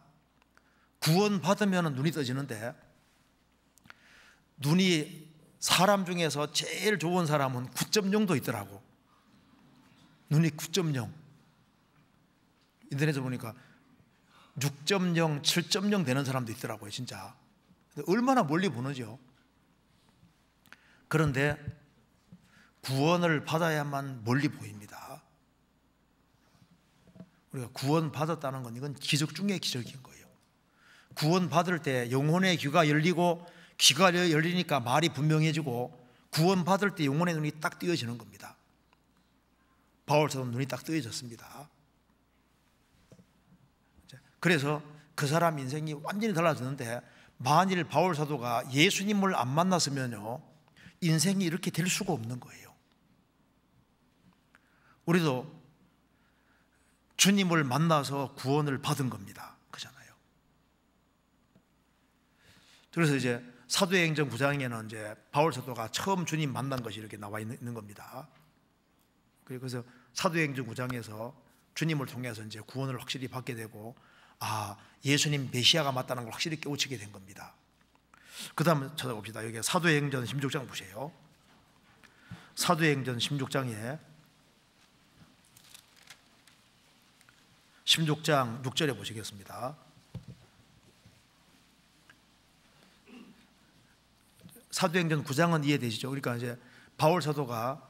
구원받으면 눈이 떠지는데, 눈이 사람 중에서 제일 좋은 사람은 9.0도 있더라고. 눈이 9.0. 인터넷에 보니까 6.0, 7.0 되는 사람도 있더라고요, 진짜. 얼마나 멀리 보는지요. 그런데 구원을 받아야만 멀리 보입니다. 우리가 구원 받았다는 건 이건 기적 중에 기적인 거예요. 구원 받을 때 영혼의 귀가 열리고, 귀가 열리니까 말이 분명해지고, 구원 받을 때 영혼의 눈이 딱 뜨여지는 겁니다. 바울처럼 눈이 딱 뜨여졌습니다. 그래서 그 사람 인생이 완전히 달라졌는데, 만일 바울 사도가 예수님을 안 만났으면요, 인생이 이렇게 될 수가 없는 거예요. 우리도 주님을 만나서 구원을 받은 겁니다. 그잖아요. 그래서 이제 사도행전 9장에는 이제 바울 사도가 처음 주님 만난 것이 이렇게 나와 있는 겁니다. 그래서 사도행전 9장에서 주님을 통해서 이제 구원을 확실히 받게 되고, 예수님 메시아가 맞다는 걸 확실히 깨우치게 된 겁니다. 그 다음 찾아봅시다. 여기 사도행전 16장 보세요. 사도행전 16장에 16장 6절에 보시겠습니다. 사도행전 9장은 이해되시죠? 그러니까 이제 바울 사도가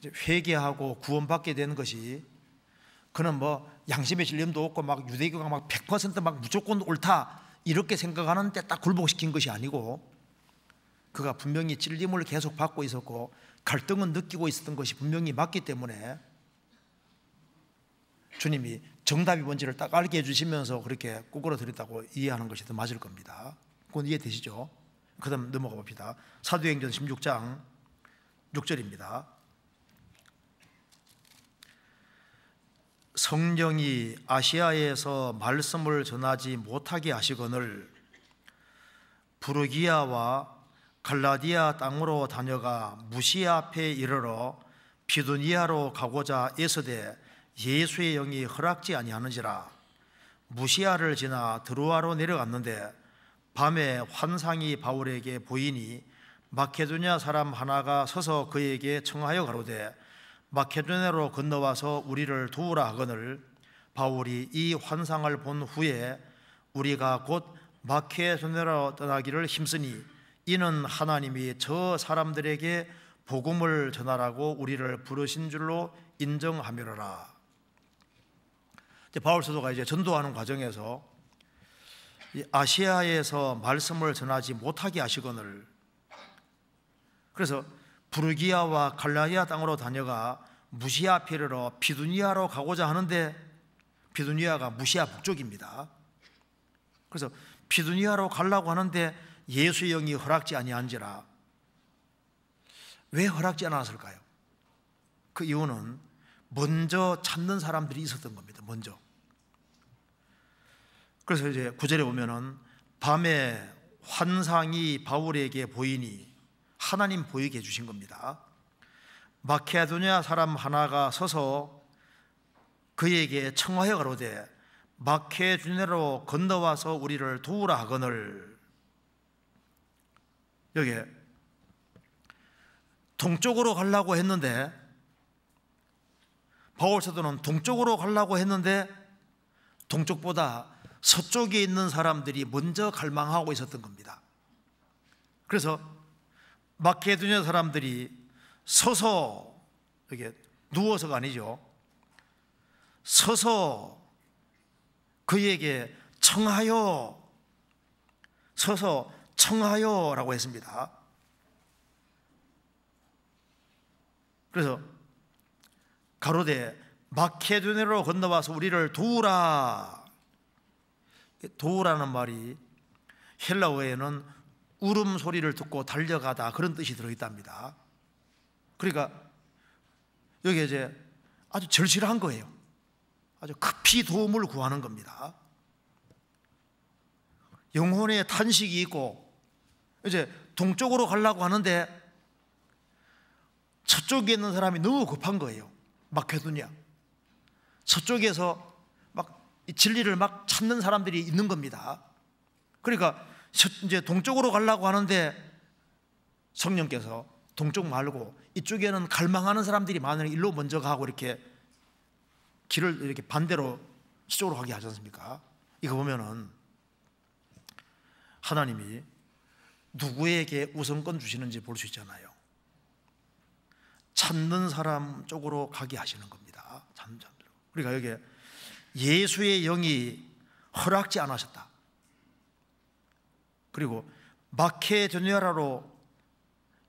이제 회개하고 구원받게 되는 것이, 그는 뭐 양심의 신념도 없고 막 유대교가 막 100% 막 무조건 옳다 이렇게 생각하는데 딱 굴복시킨 것이 아니고, 그가 분명히 찔림을 계속 받고 있었고 갈등은 느끼고 있었던 것이 분명히 맞기 때문에 주님이 정답이 뭔지를 딱 알게 해주시면서 그렇게 꾸꾸러뜨렸다고 이해하는 것이 더 맞을 겁니다. 그건 이해되시죠? 그 다음 넘어가 봅시다. 사도행전 16장 6절입니다. 성령이 아시아에서 말씀을 전하지 못하게 하시거늘 부르기아와 갈라디아 땅으로 다녀가 무시아 앞에 이르러 비두니아로 가고자 애쓰되 예수의 영이 허락지 아니하는지라. 무시아를 지나 드로아로 내려갔는데 밤에 환상이 바울에게 보이니 마케도냐 사람 하나가 서서 그에게 청하여 가로되 마케도냐로 건너와서 우리를 도우라 하거늘, 바울이 이 환상을 본 후에 우리가 곧 마케도냐로 떠나기를 힘쓰니 이는 하나님이 저 사람들에게 복음을 전하라고 우리를 부르신 줄로 인정하며라. 바울 사도가 이제 전도하는 과정에서 아시아에서 말씀을 전하지 못하게 하시거늘, 그래서 부르기아와 갈라디아 땅으로 다녀가 무시아 앞에 이르러 비두니아로 가고자 하는데, 비두니아가 무시아 북쪽입니다. 그래서 비두니아로 가려고 하는데 예수의 영이 허락지 아니한지라. 왜 허락지 않았을까요? 그 이유는 먼저 찾는 사람들이 있었던 겁니다. 먼저. 그래서 이제 9절에 보면은 밤에 환상이 바울에게 보이니 하나님 보이게 해주신 겁니다. 마케도냐 사람 하나가 서서 그에게 청하여 가로되 마케도냐로 건너와서 우리를 도우라 하거늘. 여기 동쪽으로 가려고 했는데, 바울 사도는 동쪽으로 가려고 했는데 동쪽보다 서쪽에 있는 사람들이 먼저 갈망하고 있었던 겁니다. 그래서 마케도냐 사람들이 서서, 이게 누워서가 아니죠, 서서 그에게 청하여, 서서 청하여라고 했습니다. 그래서 가로되 마케도냐로 건너와서 우리를 도우라. 도우라는 말이 헬라어에는 울음소리를 듣고 달려가다, 그런 뜻이 들어있답니다. 그러니까 여기 이제 아주 절실한 거예요. 아주 급히 도움을 구하는 겁니다. 영혼의 탄식이 있고 이제 동쪽으로 가려고 하는데 서쪽에 있는 사람이 너무 급한 거예요. 마케도냐, 서쪽에서 막 진리를 막 찾는 사람들이 있는 겁니다. 그러니까 이제 동쪽으로 가려고 하는데 성령께서 동쪽 말고 이쪽에는 갈망하는 사람들이 많으니 일로 먼저 가고 이렇게 길을 이렇게 반대로 서쪽으로 가게 하지 않습니까? 이거 보면은 하나님이 누구에게 우선권 주시는지 볼 수 있잖아요. 찾는 사람 쪽으로 가게 하시는 겁니다. 찾는 사람. 그러니까 여기 예수의 영이 허락지 않으셨다. 그리고 마케도냐로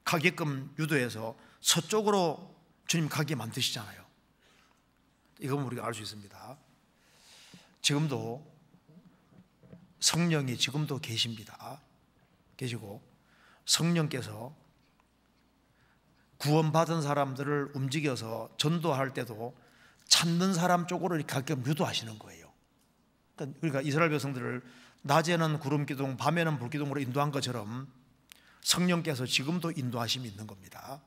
가게끔 유도해서 서쪽으로 주님 가게 만드시잖아요. 이건 우리가 알 수 있습니다. 지금도 성령이 지금도 계십니다. 계시고 성령께서 구원받은 사람들을 움직여서 전도할 때도 찾는 사람 쪽으로 이렇게 가끔 유도하시는 거예요. 그러니까 이스라엘 백성들을 낮에는 구름 기둥, 밤에는 불 기둥으로 인도한 것처럼 성령께서 지금도 인도하심이 있는 겁니다.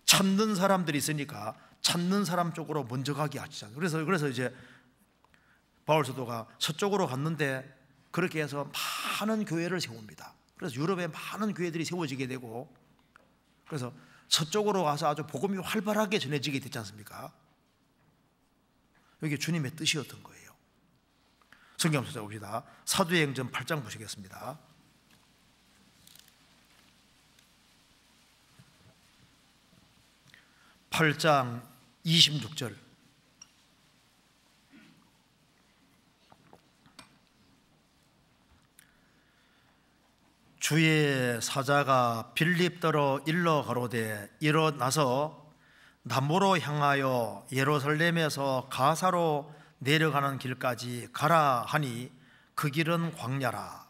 찾는 사람들이 있으니까 찾는 사람 쪽으로 먼저 가게 하시잖아요. 그래서 이제 바울 사도가 서쪽으로 갔는데 그렇게 해서 많은 교회를 세웁니다. 그래서 유럽에 많은 교회들이 세워지게 되고, 그래서 서쪽으로 가서 아주 복음이 활발하게 전해지게 됐지 않습니까? 이게 주님의 뜻이었던 거예요. 성경 찾아봅시다. 사도행전 8장 보시겠습니다. 8장 26절. 주의 사자가 빌립더러 일러 가로되 일어나서 남으로 향하여 예루살렘에서 가사로 내려가는 길까지 가라 하니 그 길은 광야라.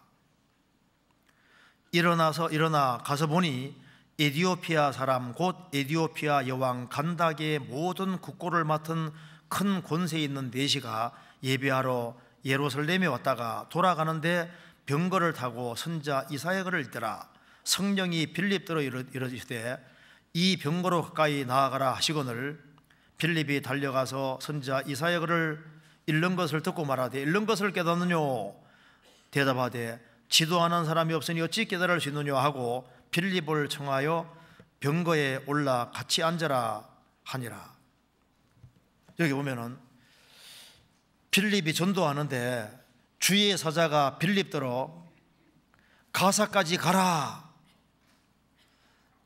일어나 가서 보니 에디오피아 사람 곧 에디오피아 여왕 간닥의 모든 국고를 맡은 큰 권세 있는 내시가 예배하러 예루살렘에 왔다가 돌아가는데 병거를 타고 선자 이사야를 읽더라. 성령이 빌립더러 이르시되 이 병거로 가까이 나아가라 하시거늘 빌립이 달려가서 선자 이사야를 읽는 것을 듣고 말하되 읽는 것을 깨닫느뇨? 대답하되 지도하는 사람이 없으니 어찌 깨달을 수 있느뇨 하고 빌립을 청하여 병거에 올라 같이 앉으라 하니라. 여기 보면은 빌립이 전도하는데 주의 사자가 빌립더러 가사까지 가라.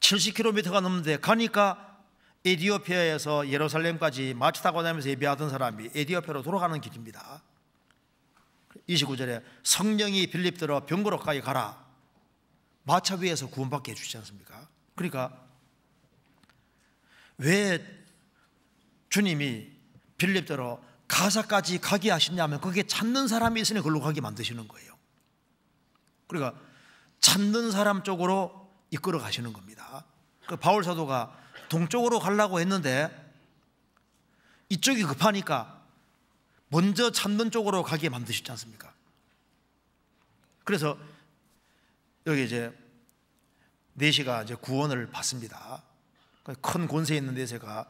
70km가 넘는데 가니까 에디오피아에서 예루살렘까지 마치 타고 다니면서 예배하던 사람이 에디오피아로 돌아가는 길입니다. 29절에 성령이 빌립더러 병거로 가까이 가라. 마차 위에서 구원받게 해주시지 않습니까? 그러니까 왜 주님이 빌립더러 가사까지 가게 하시냐면 거기에 찾는 사람이 있으니 그걸로 가게 만드시는 거예요. 그러니까 찾는 사람 쪽으로 이끌어 가시는 겁니다. 그 바울 사도가 동쪽으로 가려고 했는데 이쪽이 급하니까 먼저 찾는 쪽으로 가게 만드셨지 않습니까? 그래서 여기 이제 내시가 이제 구원을 받습니다. 큰 권세 있는 내시가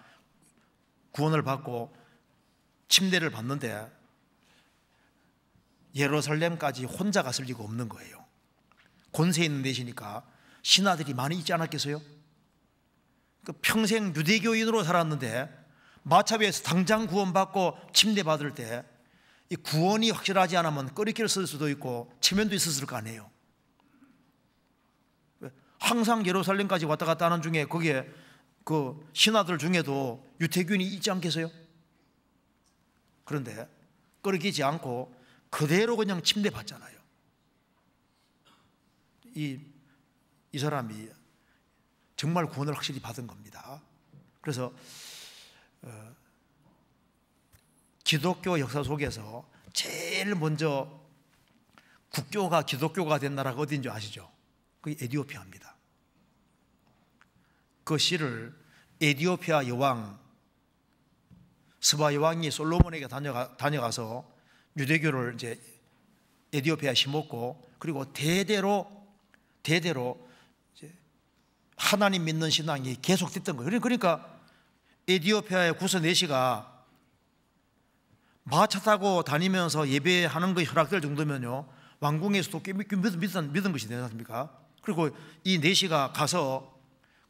구원을 받고 침례를 받는데 예루살렘까지 혼자 갔을 리가 없는 거예요. 권세 있는 내시니까 신하들이 많이 있지 않았겠어요? 평생 유대교인으로 살았는데 마차비에서 당장 구원받고 침례받을 때 이 구원이 확실하지 않으면 꺼리끼를 쓸 수도 있고 체면도 있었을 거 아니에요. 항상 예루살렘까지 왔다 갔다 하는 중에 거기에 그 신하들 중에도 유태교인이 있지 않겠어요? 그런데 꺼리끼지 않고 그대로 그냥 침례받잖아요. 이 사람이 정말 구원을 확실히 받은 겁니다. 그래서 기독교 역사 속에서 제일 먼저 국교가 기독교가 된 나라가 어디인지 아시죠? 그게 에티오피아입니다. 그 시를 에티오피아 여왕 스바 여왕이 솔로몬에게 다녀가서 유대교를 이제 에티오피아에 심었고, 그리고 대대로 이제 하나님 믿는 신앙이 계속됐던 거예요. 그러니까 에티오피아의 구서 내시가 마차 타고 다니면서 예배하는 거 허락될 정도면요, 왕궁에서도 꽤 믿은 것이 되지 않습니까? 그리고 이 내시가 가서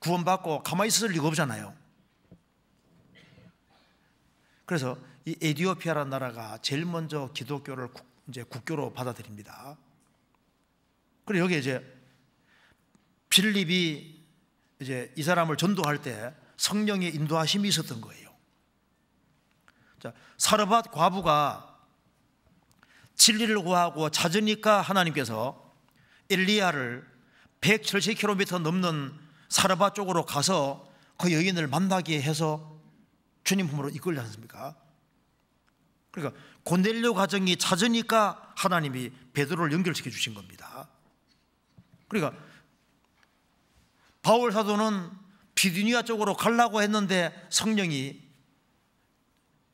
구원받고 가만히 있을 리가 없잖아요. 그래서 이 에티오피아라는 나라가 제일 먼저 기독교를 이제 국교로 받아들입니다. 그리고 여기 이제 빌립이 이제 이 사람을 전도할 때 성령의 인도하심이 있었던 거예요. 자, 사르밧 과부가 진리를 구하고 찾으니까 하나님께서 엘리야를 170km 넘는 사르밧 쪽으로 가서 그 여인을 만나게 해서 주님 품으로 이끌지 않습니까? 그러니까 고넬료 가정이 찾으니까 하나님이 베드로를 연결시켜 주신 겁니다. 그러니까 바울 사도는 비두니아 쪽으로 가려고 했는데 성령이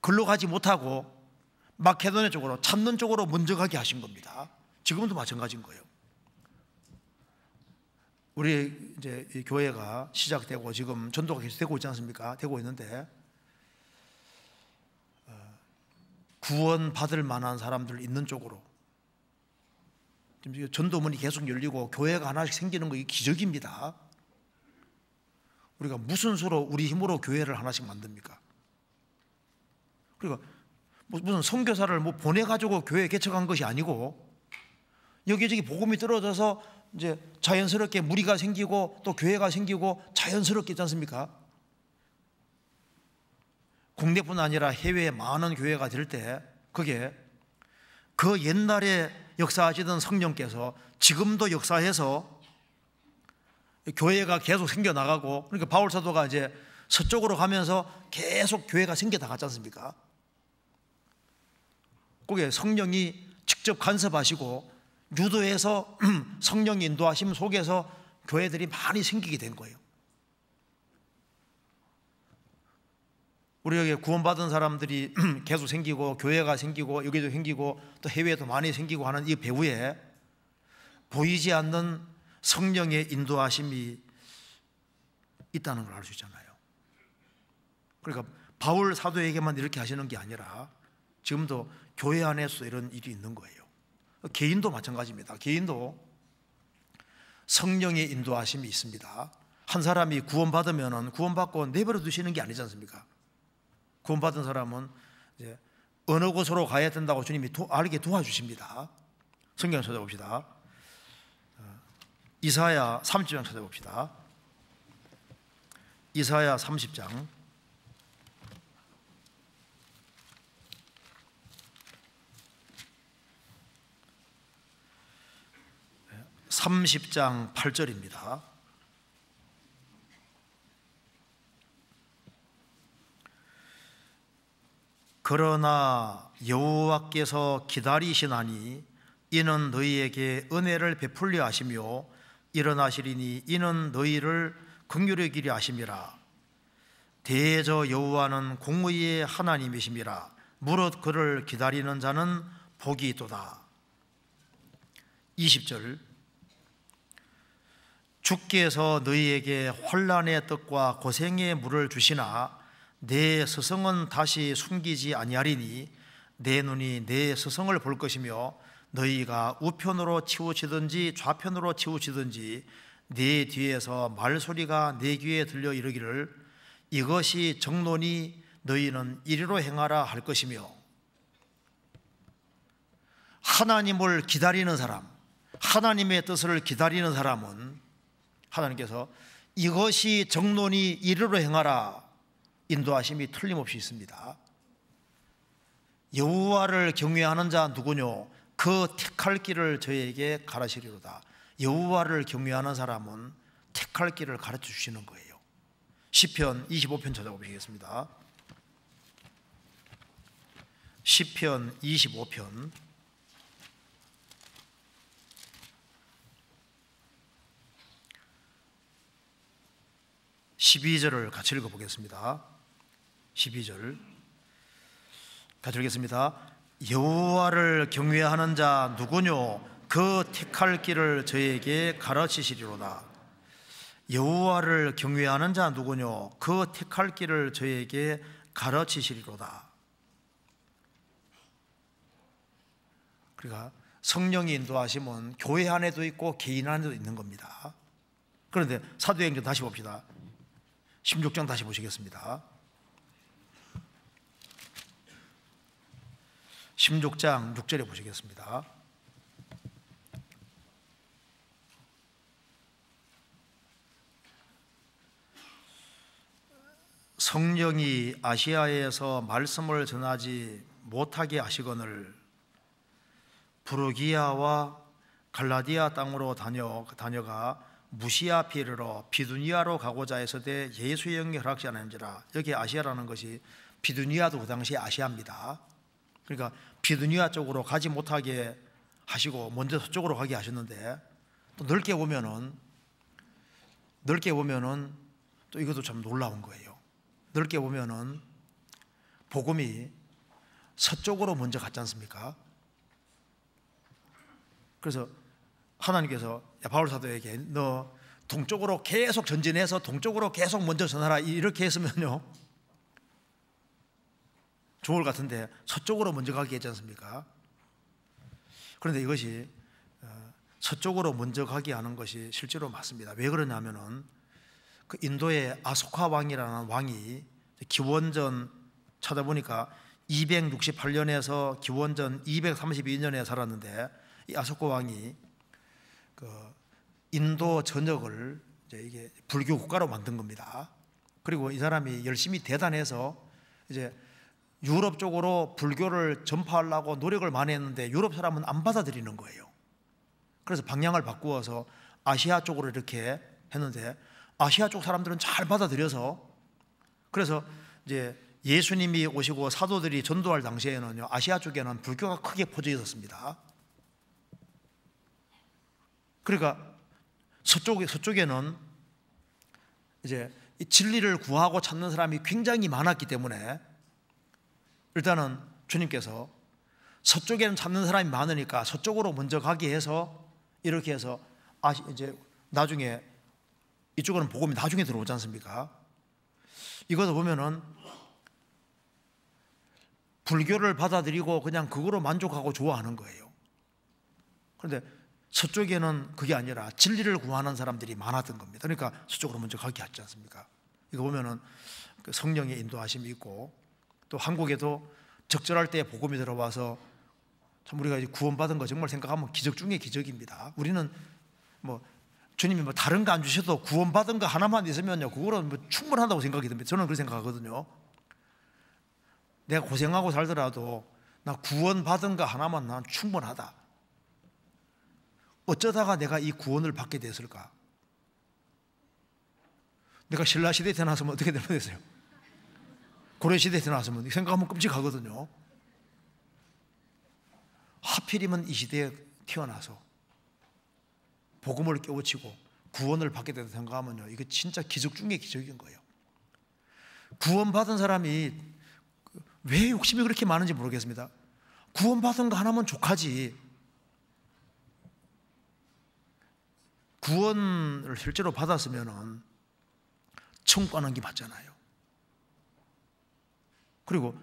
글로 가지 못하고 마케도냐 쪽으로 찾는 쪽으로 먼저 가게 하신 겁니다. 지금도 마찬가지인 거예요. 우리 이제 이 교회가 시작되고 지금 전도가 계속 되고 있지 않습니까? 되고 있는데 구원 받을 만한 사람들 있는 쪽으로 지금 전도문이 계속 열리고 교회가 하나씩 생기는 거, 이 기적입니다. 우리가 무슨 수로 우리 힘으로 교회를 하나씩 만듭니까? 그러니까 무슨 선교사를 뭐 보내가지고 교회 개척한 것이 아니고 여기저기 복음이 떨어져서 이제 자연스럽게 무리가 생기고 또 교회가 생기고 자연스럽게 있지 않습니까? 국내뿐 아니라 해외에 많은 교회가 될 때 그게 그 옛날에 역사하시던 성령께서 지금도 역사해서 교회가 계속 생겨나가고, 그러니까 바울 사도가 이제 서쪽으로 가면서 계속 교회가 생겨나갔지 않습니까? 거기에 성령이 직접 간섭하시고 유도해서 성령의 인도하심 속에서 교회들이 많이 생기게 된 거예요. 우리 여기 구원받은 사람들이 계속 생기고 교회가 생기고 여기도 생기고 또 해외에도 많이 생기고 하는 이 배후에 보이지 않는 성령의 인도하심이 있다는 걸 알 수 있잖아요. 그러니까 바울 사도에게만 이렇게 하시는 게 아니라 지금도 교회 안에서 이런 일이 있는 거예요. 개인도 마찬가지입니다. 개인도 성령의 인도하심이 있습니다. 한 사람이 구원받으면 구원받고 내버려 두시는 게 아니지 않습니까? 구원받은 사람은 이제 어느 곳으로 가야 된다고 주님이 알게 도와주십니다. 성경 찾아봅시다. 이사야 30장 찾아봅시다. 이사야 30장 30장 8절입니다. 그러나 여호와께서 기다리시나니 이는 너희에게 은혜를 베풀려 하시며 일어나시리니 이는 너희를 긍휼히 여기려 하심이라. 대저 여호와는 공의의 하나님이심이라. 무릇 그를 기다리는 자는 복이 있도다. 20절. 주께서 너희에게 환난의 떡과 고생의 물을 주시나 내 스승은 다시 숨기지 아니하리니 내 눈이 내 스승을 볼 것이며 너희가 우편으로 치우치든지 좌편으로 치우치든지 내 뒤에서 말소리가 내 귀에 들려 이르기를 이것이 정론이 너희는 이리로 행하라 할 것이며. 하나님을 기다리는 사람, 하나님의 뜻을 기다리는 사람은 하나님께서 이것이 정론이 이리로 행하라 인도하심이 틀림없이 있습니다. 여호와를 경외하는 자 누구뇨? 그 택할 길을 저에게 가르치리로다. 여호와를 경외하는 사람은 택할 길을 가르쳐 주시는 거예요. 시편 25편 찾아보시겠습니다. 시편 25편 12절을 같이 읽어보겠습니다. 12절 같이 읽겠습니다. 여호와를 경외하는 자 누구뇨? 그 택할 길을 저에게 가르치시리로다. 여호와를 경외하는 자 누구뇨? 그 택할 길을 저에게 가르치시리로다. 그러니까 성령이 인도하심은 교회 안에도 있고 개인 안에도 있는 겁니다. 그런데 사도행전 다시 봅시다. 16장 다시 보시겠습니다. 16장 6절에 보시겠습니다. 성령이 아시아에서 말씀을 전하지 못하게 하시거늘 부르기아와 갈라디아 땅으로 다녀가 무시아 피르러 비두니아로 가고자 했으되 예수의 영이 허락지 않은지라. 여기 아시아라는 것이 비두니아도 그 당시에 아시아입니다. 그러니까 비두니아 쪽으로 가지 못하게 하시고 먼저 서쪽으로 가게 하셨는데, 또 넓게 보면은 또 이것도 참 놀라운 거예요. 넓게 보면은 복음이 서쪽으로 먼저 갔지 않습니까? 그래서 하나님께서 바울 사도에게 너 동쪽으로 계속 전진해서 동쪽으로 계속 먼저 전하라 이렇게 했으면요 좋을 것 같은데 서쪽으로 먼저 가게 했지 않습니까? 그런데 이것이 서쪽으로 먼저 가게 하는 것이 실제로 맞습니다. 왜 그러냐면은 그 인도의 아소카 왕이라는 왕이 기원전 찾아보니까 268년에서 기원전 232년에 살았는데, 이 아소카 왕이 그 인도 전역을 이게 불교 국가로 만든 겁니다. 그리고 이 사람이 열심히 대단해서 이제 유럽 쪽으로 불교를 전파하려고 노력을 많이 했는데 유럽 사람은 안 받아들이는 거예요. 그래서 방향을 바꾸어서 아시아 쪽으로 이렇게 했는데 아시아 쪽 사람들은 잘 받아들여서, 그래서 이제 예수님이 오시고 사도들이 전도할 당시에는요 아시아 쪽에는 불교가 크게 퍼져 있었습니다. 그러니까 서쪽에는 이제 진리를 구하고 찾는 사람이 굉장히 많았기 때문에 일단은 주님께서 서쪽에는 찾는 사람이 많으니까 서쪽으로 먼저 가게 해서 이렇게 해서 이제 나중에 이쪽으로는 복음이 나중에 들어오지 않습니까? 이것을 보면은 불교를 받아들이고 그냥 그거로 만족하고 좋아하는 거예요. 그런데 서쪽에는 그게 아니라 진리를 구하는 사람들이 많았던 겁니다. 그러니까 서쪽으로 먼저 가게 하지 않습니까? 이거 보면은 성령의 인도하심이 있고, 또 한국에도 적절할 때 복음이 들어와서 참 우리가 구원받은 거 정말 생각하면 기적 중에 기적입니다. 우리는 뭐 주님이 뭐 다른 거 안 주셔도 구원받은 거 하나만 있으면요 그거는 뭐 충분하다고 생각이 듭니다. 저는 그렇게 생각하거든요. 내가 고생하고 살더라도 나 구원받은 거 하나만 난 충분하다. 어쩌다가 내가 이 구원을 받게 됐을까? 내가 신라시대에 태어났으면 어떻게 될 뻔했어요? 고려시대에 태어났으면 생각하면 끔찍하거든요. 하필이면 이 시대에 태어나서 복음을 깨우치고 구원을 받게 된다 생각하면요 이거 진짜 기적 중에 기적인 거예요. 구원받은 사람이 왜 욕심이 그렇게 많은지 모르겠습니다. 구원받은 거 하나면 족하지. 구원을 실제로 받았으면 천국 가는 게 맞잖아요. 그리고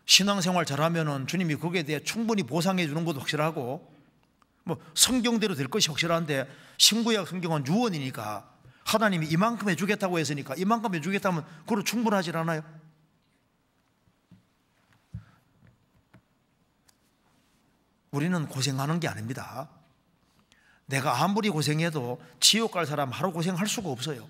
신앙생활 잘하면 주님이 거기에 대해 충분히 보상해 주는 것도 확실하고, 뭐 성경대로 될 것이 확실한데, 신구약 성경은 유언이니까 하나님이 이만큼 해주겠다고 했으니까 이만큼 해주겠다면 그걸로 충분하지 않아요? 우리는 고생하는 게 아닙니다. 내가 아무리 고생해도 지옥 갈 사람 하루 고생할 수가 없어요.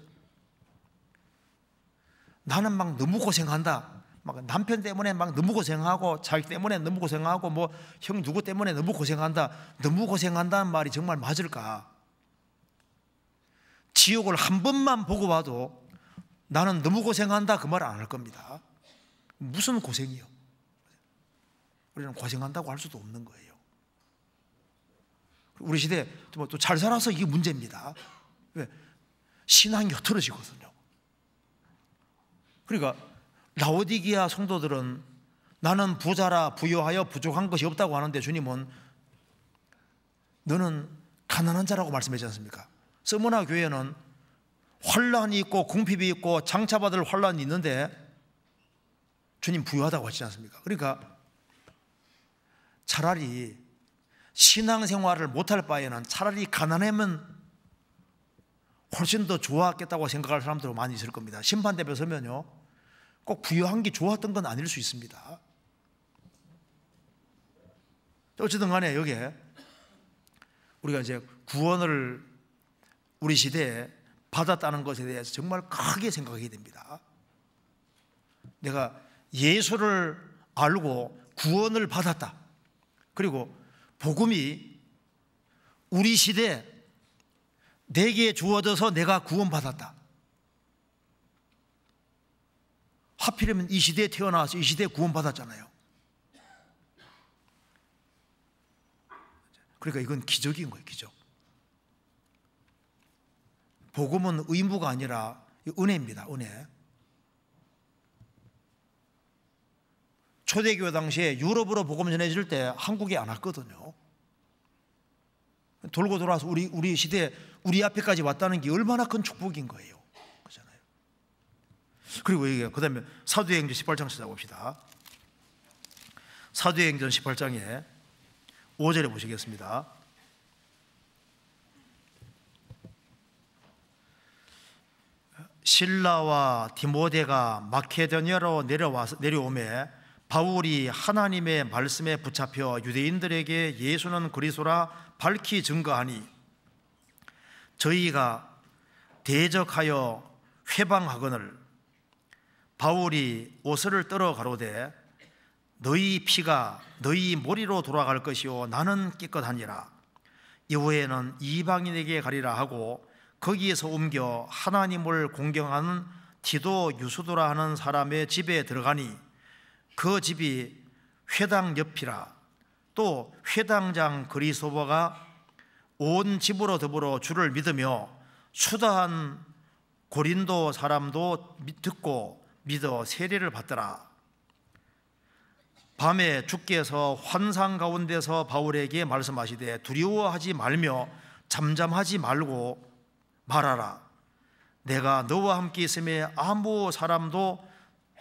나는 막 너무 고생한다, 막 남편 때문에 막 너무 고생하고, 자기 때문에 너무 고생하고, 뭐 형 누구 때문에 너무 고생한다, 너무 고생한다는 말이 정말 맞을까? 지옥을 한 번만 보고 봐도 나는 너무 고생한다 그 말 안 할 겁니다. 무슨 고생이요? 우리는 고생한다고 할 수도 없는 거예요. 우리 시대에 또 잘 살아서 이게 문제입니다. 왜? 신앙이 흐트러지거든요. 그러니까 라오디게아 성도들은 나는 부자라 부유하여 부족한 것이 없다고 하는데, 주님은 너는 가난한 자라고 말씀하지 않습니까? 서머나 교회는 환란이 있고 궁핍이 있고 장차받을 환란이 있는데 주님 부유하다고 하시지 않습니까? 그러니까 차라리 신앙생활을 못할 바에는 차라리 가난하면 훨씬 더 좋았겠다고 생각할 사람들 많이 있을 겁니다. 심판대에 서면요, 꼭 부유한 게 좋았던 건 아닐 수 있습니다. 어쨌든 간에 여기에 우리가 이제 구원을 우리 시대에 받았다는 것에 대해서 정말 크게 생각하게 됩니다. 내가 예수를 알고 구원을 받았다, 그리고 복음이 우리 시대에 내게 주어져서 내가 구원받았다. 하필이면 이 시대에 태어나서 이 시대에 구원받았잖아요. 그러니까 이건 기적인 거예요, 기적. 복음은 의무가 아니라 은혜입니다, 은혜. 초대교회 당시에 유럽으로 복음 전해질 때 한국에 안 왔거든요. 돌고 돌아서 우리 시대에 우리 앞에까지 왔다는 게 얼마나 큰 축복인 거예요. 그렇잖아요. 그리고 이게 그다음에 사도행전 18장 찾아봅시다. 사도행전 18장에 5절에 보시겠습니다. 실라와 디모데가 마케도니아로 내려오매 바울이 하나님의 말씀에 붙잡혀 유대인들에게 예수는 그리스도라 밝히 증거하니, 저희가 대적하여 회방하거늘 바울이 옷을 떨어 가로되 너희 피가 너희 머리로 돌아갈 것이요 나는 깨끗하니라. 이후에는 이방인에게 가리라 하고 거기에서 옮겨 하나님을 공경하는 디도 유수도라 하는 사람의 집에 들어가니 그 집이 회당 옆이라. 또 회당장 그리스도가 온 집으로 더불어 주를 믿으며 수다한 고린도 사람도 듣고 믿어 세례를 받더라. 밤에 주께서 환상 가운데서 바울에게 말씀하시되 두려워하지 말며 잠잠하지 말고 말하라. 내가 너와 함께 있음에 아무 사람도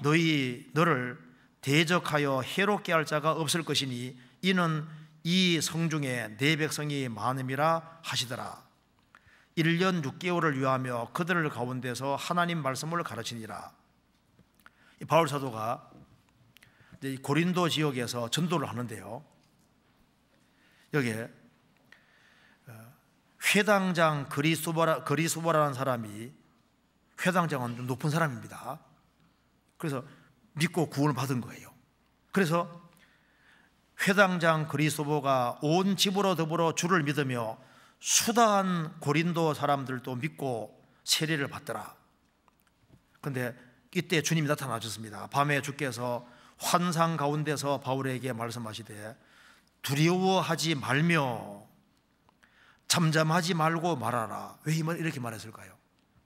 너를 대적하여 해롭게 할 자가 없을 것이니 이는 이 성중에 내 백성이 많음이라 하시더라. 1년 6개월을 유하며 그들 가운데서 하나님 말씀을 가르치니라. 바울 사도가 고린도 지역에서 전도를 하는데요, 여기에 회당장 그리스도라는 사람이, 회당장은 좀 높은 사람입니다. 그래서 믿고 구원을 받은 거예요. 그래서 회당장 그리스도가 온 집으로 더불어 주를 믿으며 수다한 고린도 사람들도 믿고 세례를 받더라. 그런데 이때 주님이 나타나셨습니다. 밤에 주께서 환상 가운데서 바울에게 말씀하시되 두려워하지 말며 잠잠하지 말고 말하라. 왜 이렇게 말했을까요?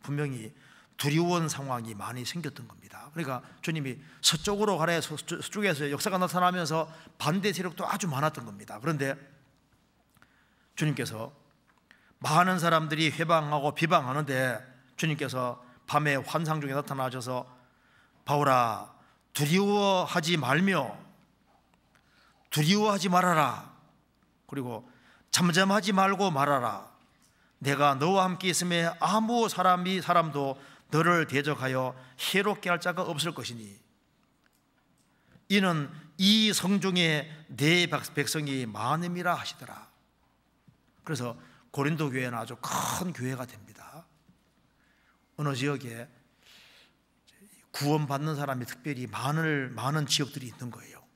분명히 두려운 상황이 많이 생겼던 겁니다. 그러니까 주님이 서쪽으로 가래, 서쪽에서 역사가 나타나면서 반대 세력도 아주 많았던 겁니다. 그런데 주님께서 많은 사람들이 회방하고 비방하는데 주님께서 밤에 환상 중에 나타나셔서 바울아, 두려워하지 말며 두려워하지 말아라. 그리고 잠잠하지 말고 말하라. 내가 너와 함께 있음에 아무 사람도 너를 대적하여 해롭게 할 자가 없을 것이니 이는 이 성중에 내 백성이 많음이라 하시더라. 그래서 고린도 교회는 아주 큰 교회가 됩니다. 어느 지역에 구원받는 사람이 특별히 많은 지역들이 있는 거예요.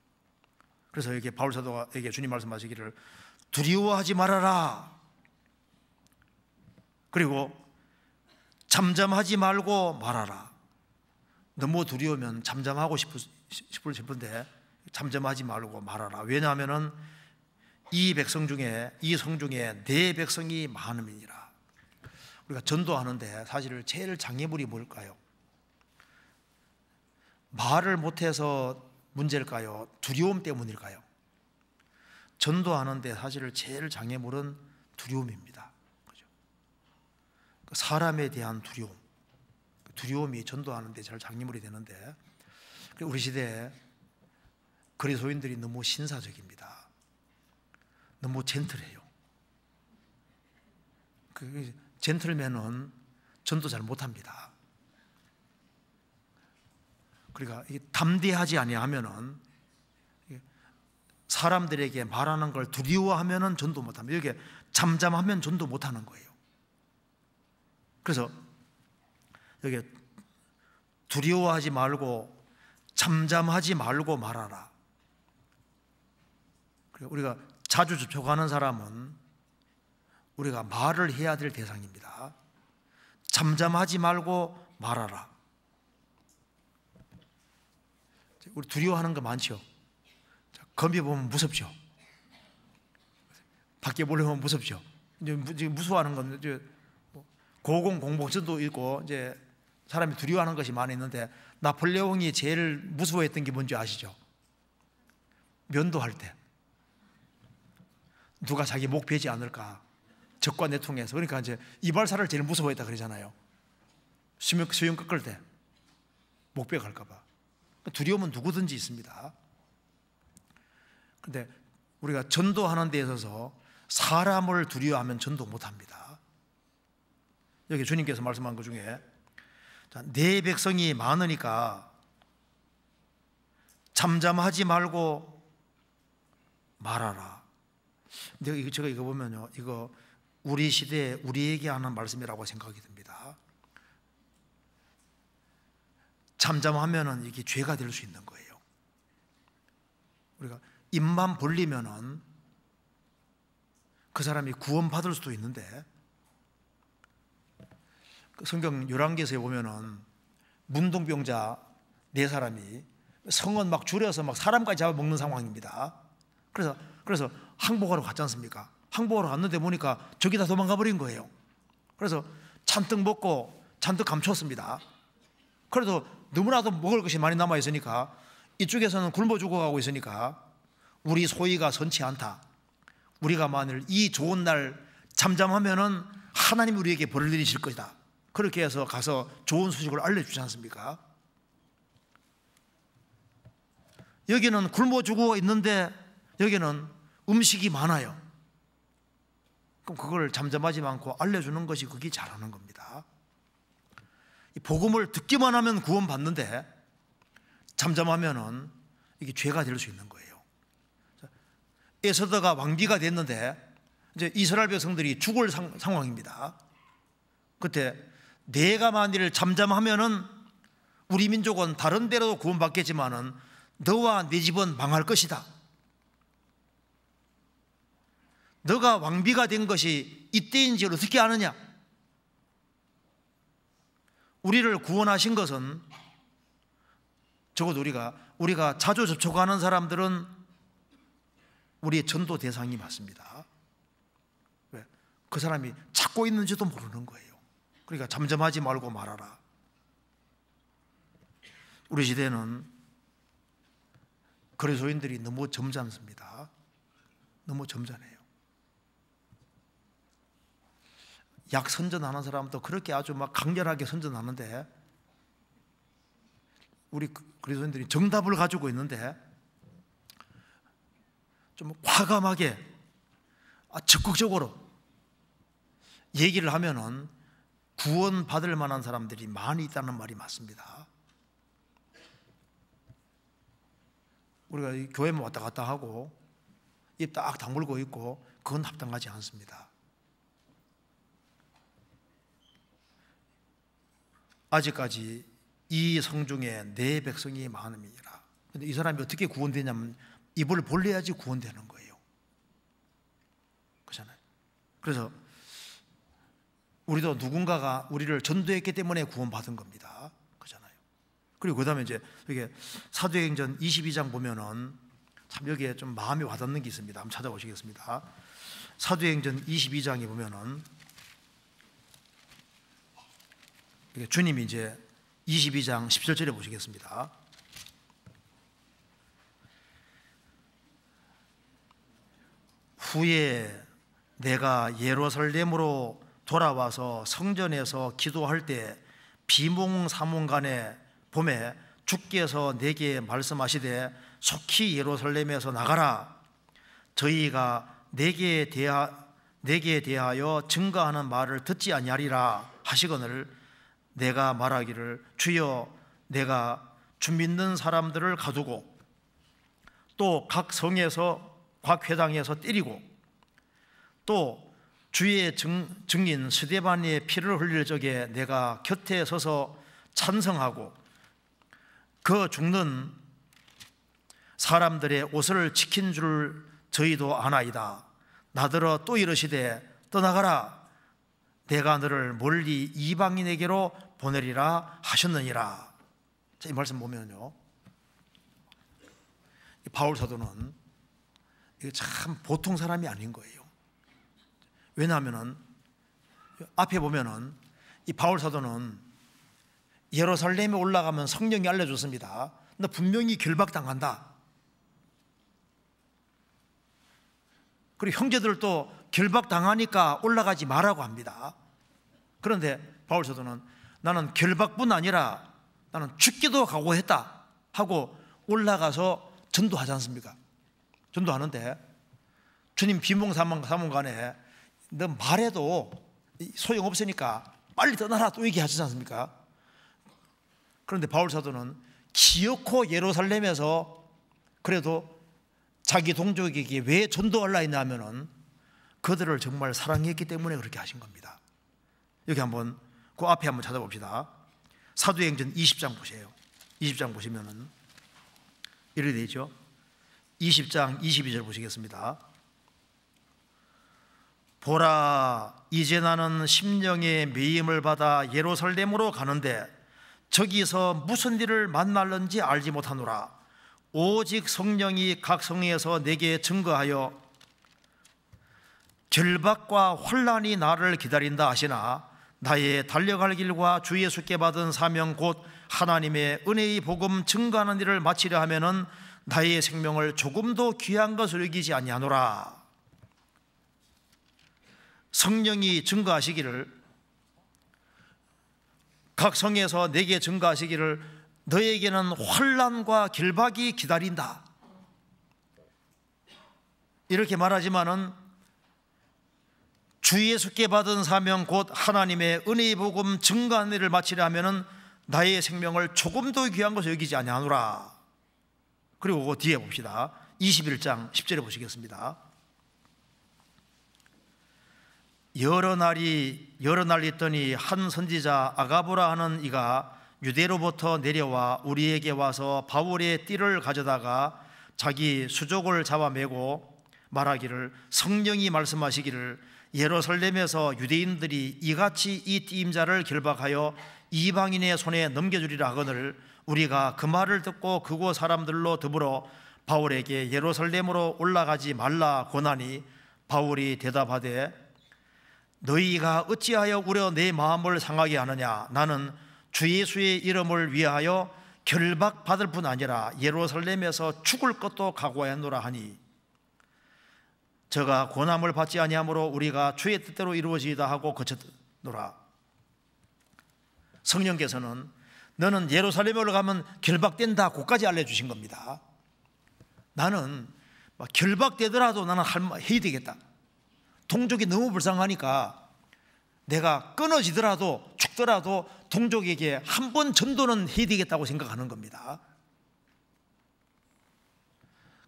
그래서 여기 바울 사도에게 주님 말씀하시기를 두려워하지 말아라. 그리고 잠잠하지 말고 말하라. 너무 두려우면 잠잠하고 싶은데 잠잠하지 말고 말하라. 왜냐하면 이 성 중에 내 백성이 많음이니라. 우리가 전도하는데 사실 제일 장애물이 뭘까요? 말을 못해서 문제일까요? 두려움 때문일까요? 전도하는데 사실 제일 장애물은 두려움입니다. 그죠? 사람에 대한 두려움이 전도하는데 제일 장애물이 되는데, 우리 시대에 그리스도인들이 너무 신사적입니다. 너무 젠틀해요. 젠틀맨은 전도 잘 못합니다. 그러니까 담대하지 아니하면은 사람들에게 말하는 걸 두려워하면은 전도 못합니다. 이게 잠잠하면 전도 못하는 거예요. 그래서 여기 두려워하지 말고 잠잠하지 말고 말하라. 우리가 자주 접촉하는 사람은 우리가 말을 해야 될 대상입니다. 잠잠하지 말고 말하라. 우리 두려워하는 거 많죠. 거미 보면 무섭죠. 밖에 몰래 보면 무섭죠. 이제 무서워하는 건 이제 고공공복전도 있고 이제 사람이 두려워하는 것이 많이 있는데, 나폴레옹이 제일 무서워했던 게 뭔지 아시죠? 면도할 때 누가 자기 목 베지 않을까, 적과 내통해서. 그러니까 이제 이발사를 제일 무서워했다 그러잖아요. 수영 꺾을 때 목 베갈까 봐. 두려움은 누구든지 있습니다. 그런데 우리가 전도하는 데 있어서 사람을 두려워하면 전도 못합니다. 여기 주님께서 말씀한 것 중에 내 백성이 많으니까 잠잠하지 말고 말하라. 근데 제가 이거 보면요, 이거 우리 시대에 우리에게 하는 말씀이라고 생각이 듭니다. 잠잠하면은 이게 죄가 될 수 있는 거예요. 우리가 입만 벌리면은 그 사람이 구원받을 수도 있는데, 성경 열왕기서에 보면은 문둥병자 4사람이 성은 막 줄여서 막 사람까지 잡아먹는 상황입니다. 그래서 항복하러 갔지 않습니까? 항복하러 갔는데 보니까 저기 다 도망가 버린 거예요. 그래서 잔뜩 먹고 잔뜩 감췄습니다. 그래도 너무나도 먹을 것이 많이 남아 있으니까 이쪽에서는 굶어 죽어가고 있으니까 우리 소위가 선치 않다. 우리가 만일 이 좋은 날 잠잠하면은 하나님이 우리에게 벌을 내리실 것이다. 그렇게 해서 가서 좋은 소식을 알려주지 않습니까? 여기는 굶어 죽어 있는데 여기는 음식이 많아요. 그럼 그걸 잠잠하지 않고 알려주는 것이 그게 잘하는 겁니다. 이 복음을 듣기만 하면 구원받는데 잠잠하면은 이게 죄가 될 수 있는 거예요. 에서더가 왕비가 됐는데 이제 이스라엘 백성들이 죽을 상황입니다. 그때 내가 만일 잠잠하면은 우리 민족은 다른 데로 구원받겠지만은 너와 네 집은 망할 것이다. 너가 왕비가 된 것이 이때인지 어떻게 아느냐? 우리를 구원하신 것은, 적어도 우리가 자주 접촉하는 사람들은 우리의 전도 대상이 맞습니다. 왜? 그 사람이 찾고 있는지도 모르는 거예요. 그러니까 잠잠하지 말고 말하라. 우리 시대는 그리스도인들이 너무 점잖습니다. 너무 점잖해요. 약 선전하는 사람도 그렇게 아주 막 강렬하게 선전하는데, 우리 그리스도인들이 정답을 가지고 있는데 좀 과감하게 적극적으로 얘기를 하면은 구원받을 만한 사람들이 많이 있다는 말이 맞습니다. 우리가 교회만 왔다 갔다 하고 입 딱 다물고 있고 그건 합당하지 않습니다. 아직까지 이 성중에 내 백성이 많음이니라. 근데 이 사람이 어떻게 구원되냐면 입을 벌려야지 구원되는 거예요. 그렇잖아요. 그래서 우리도 누군가가 우리를 전도했기 때문에 구원받은 겁니다. 그렇잖아요. 그리고 그 다음에 이제 이게 사도행전 22장 보면은 참 여기에 좀 마음이 와닿는 게 있습니다. 한번 찾아보시겠습니다. 사도행전 22장에 보면은 주님이 이제 22장 17절에 보시겠습니다. 후에 내가 예루살렘으로 돌아와서 성전에서 기도할 때 비몽사몽간에 봄에 주께서 내게 말씀하시되 속히 예루살렘에서 나가라. 저희가 내게 대하여 증거하는 말을 듣지 아니하리라 하시거늘 내가 말하기를 주여 내가 주 믿는 사람들을 가두고 또 각 성에서 각 회당에서 때리고 또 주의 증인 스데반의 피를 흘릴 적에 내가 곁에 서서 찬성하고 그 죽는 사람들의 옷을 지킨 줄 저희도 아나이다. 나더러 또 이르시되 떠나가라. 내가 너를 멀리 이방인에게로 보내리라 하셨느니라. 이 말씀 보면요, 바울 사도는 이게 참 보통 사람이 아닌 거예요. 왜냐하면은 앞에 보면은 이 바울 사도는 예루살렘에 올라가면 성령이 알려줬습니다. 너 분명히 결박당한다. 그리고 형제들도 결박당하니까 올라가지 말라고 합니다. 그런데 바울 사도는 나는 결박뿐 아니라 나는 죽기도 각오했다 하고 올라가서 전도하지 않습니까? 전도하는데 주님 비몽사몽간에 너 말해도 소용없으니까 빨리 떠나라 또 얘기하시지 않습니까? 그런데 바울 사도는 기어코 예루살렘에서 그래도 자기 동족에게 왜 전도하려 했냐면은 그들을 정말 사랑했기 때문에 그렇게 하신 겁니다. 여기 한번 그 앞에 한번 찾아봅시다. 사도행전 20장 보세요. 20장 보시면은 이렇게 되어 있죠. 20장 22절 보시겠습니다. 보라, 이제 나는 심령의 매임을 받아 예루살렘으로 가는데 저기서 무슨 일을 만날는지 알지 못하노라. 오직 성령이 각 성에서 내게 증거하여 결박과 혼란이 나를 기다린다 하시나 나의 달려갈 길과 주 예수께 받은 사명 곧 하나님의 은혜의 복음 증거하는 일을 마치려 하면은 나의 생명을 조금도 귀한 것을 여기지 아니하노라. 성령이 증거하시기를, 각 성에서 내게 증거하시기를 너에게는 혼란과 결박이 기다린다. 이렇게 말하지만은 주 예수께 받은 사명 곧 하나님의 은혜의 복음 증거하는 일을 마치려 하면은 나의 생명을 조금도 귀한 것을 여기지 아니하노라. 그리고 그 뒤에 봅시다. 21장 10절에 보시겠습니다. 여러 날 있더니 한 선지자 아가보라 하는 이가 유대로부터 내려와 우리에게 와서 바울의 띠를 가져다가 자기 수족을 잡아매고 말하기를 성령이 말씀하시기를 예루살렘에서 유대인들이 이같이 이 띠임자를 결박하여 이방인의 손에 넘겨주리라 하거늘 우리가 그 말을 듣고 그곳 사람들로 더불어 바울에게 예루살렘으로 올라가지 말라 권하니 바울이 대답하되 너희가 어찌하여 우려 내 마음을 상하게 하느냐. 나는 주 예수의 이름을 위하여 결박받을 뿐 아니라 예루살렘에서 죽을 것도 각오하였노라 하니 저가 고난을 받지 아니하므로 우리가 주의 뜻대로 이루어지이다 하고 그쳤노라. 성령께서는 너는 예루살렘에 올라가면 결박된다, 그까지 알려주신 겁니다. 나는 결박되더라도 나는 해야 되겠다. 동족이 너무 불쌍하니까 내가 끊어지더라도 죽더라도 동족에게 한 번 전도는 해야 되겠다고 생각하는 겁니다.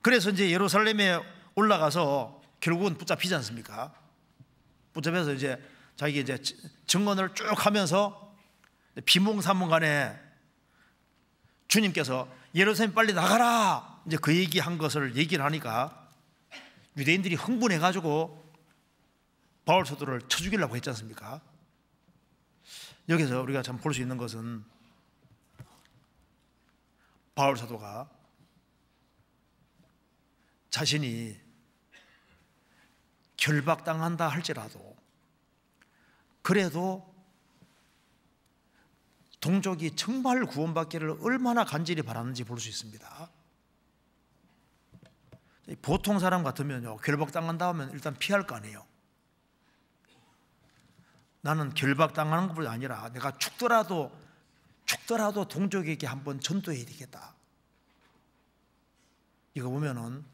그래서 이제 예루살렘에 올라가서 결국은 붙잡히지 않습니까? 붙잡혀서 이제 자기 이제 증언을 쭉 하면서 비몽사몽간에 주님께서 예루살렘 빨리 나가라, 이제 그 얘기한 것을 얘기를 하니까 유대인들이 흥분해가지고 바울 사도를 쳐 죽이려고 했지 않습니까? 여기서 우리가 참 볼 수 있는 것은 바울 사도가 자신이 결박당한다 할지라도 그래도 동족이 정말 구원받기를 얼마나 간절히 바랐는지 볼 수 있습니다. 보통 사람 같으면요, 결박당한다 하면 일단 피할 거 아니에요. 나는 결박당하는 것뿐이 아니라 내가 죽더라도 동족에게 한번 전도해야 되겠다. 이거 보면은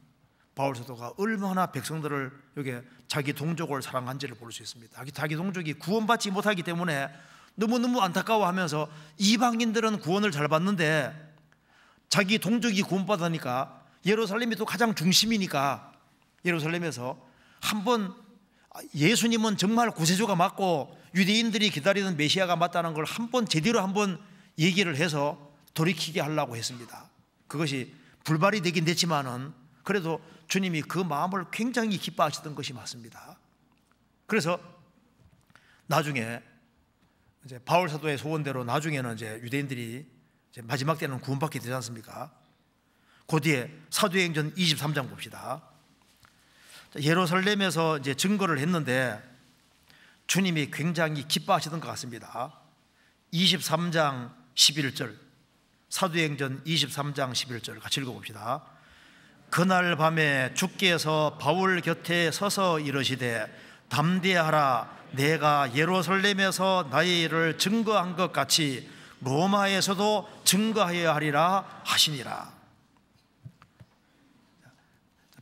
바울 사도가 얼마나 백성들을 여기 자기 동족을 사랑한지를 볼 수 있습니다. 자기 동족이 구원받지 못하기 때문에 너무너무 안타까워하면서 이방인들은 구원을 잘 받는데 자기 동족이 구원받으니까 예루살렘이 또 가장 중심이니까 예루살렘에서 한번 예수님은 정말 구세주가 맞고 유대인들이 기다리는 메시아가 맞다는 걸 한번 제대로 한번 얘기를 해서 돌이키게 하려고 했습니다. 그것이 불발이 되긴 됐지만은 그래도 주님이 그 마음을 굉장히 기뻐하시던 것이 맞습니다. 그래서 나중에 이제 바울 사도의 소원대로 나중에는 이제 유대인들이 이제 마지막 때는 구원받게 되지 않습니까? 그 뒤에 사도행전 23장 봅시다. 예루살렘에서 이제 증거를 했는데 주님이 굉장히 기뻐하시던 것 같습니다. 23장 11절, 사도행전 23장 11절 같이 읽어봅시다. 그날 밤에 주께서 바울 곁에 서서 이르시되 담대하라, 내가 예루살렘에서 나의 일을 증거한 것 같이 로마에서도 증거하여야 하리라 하시니라.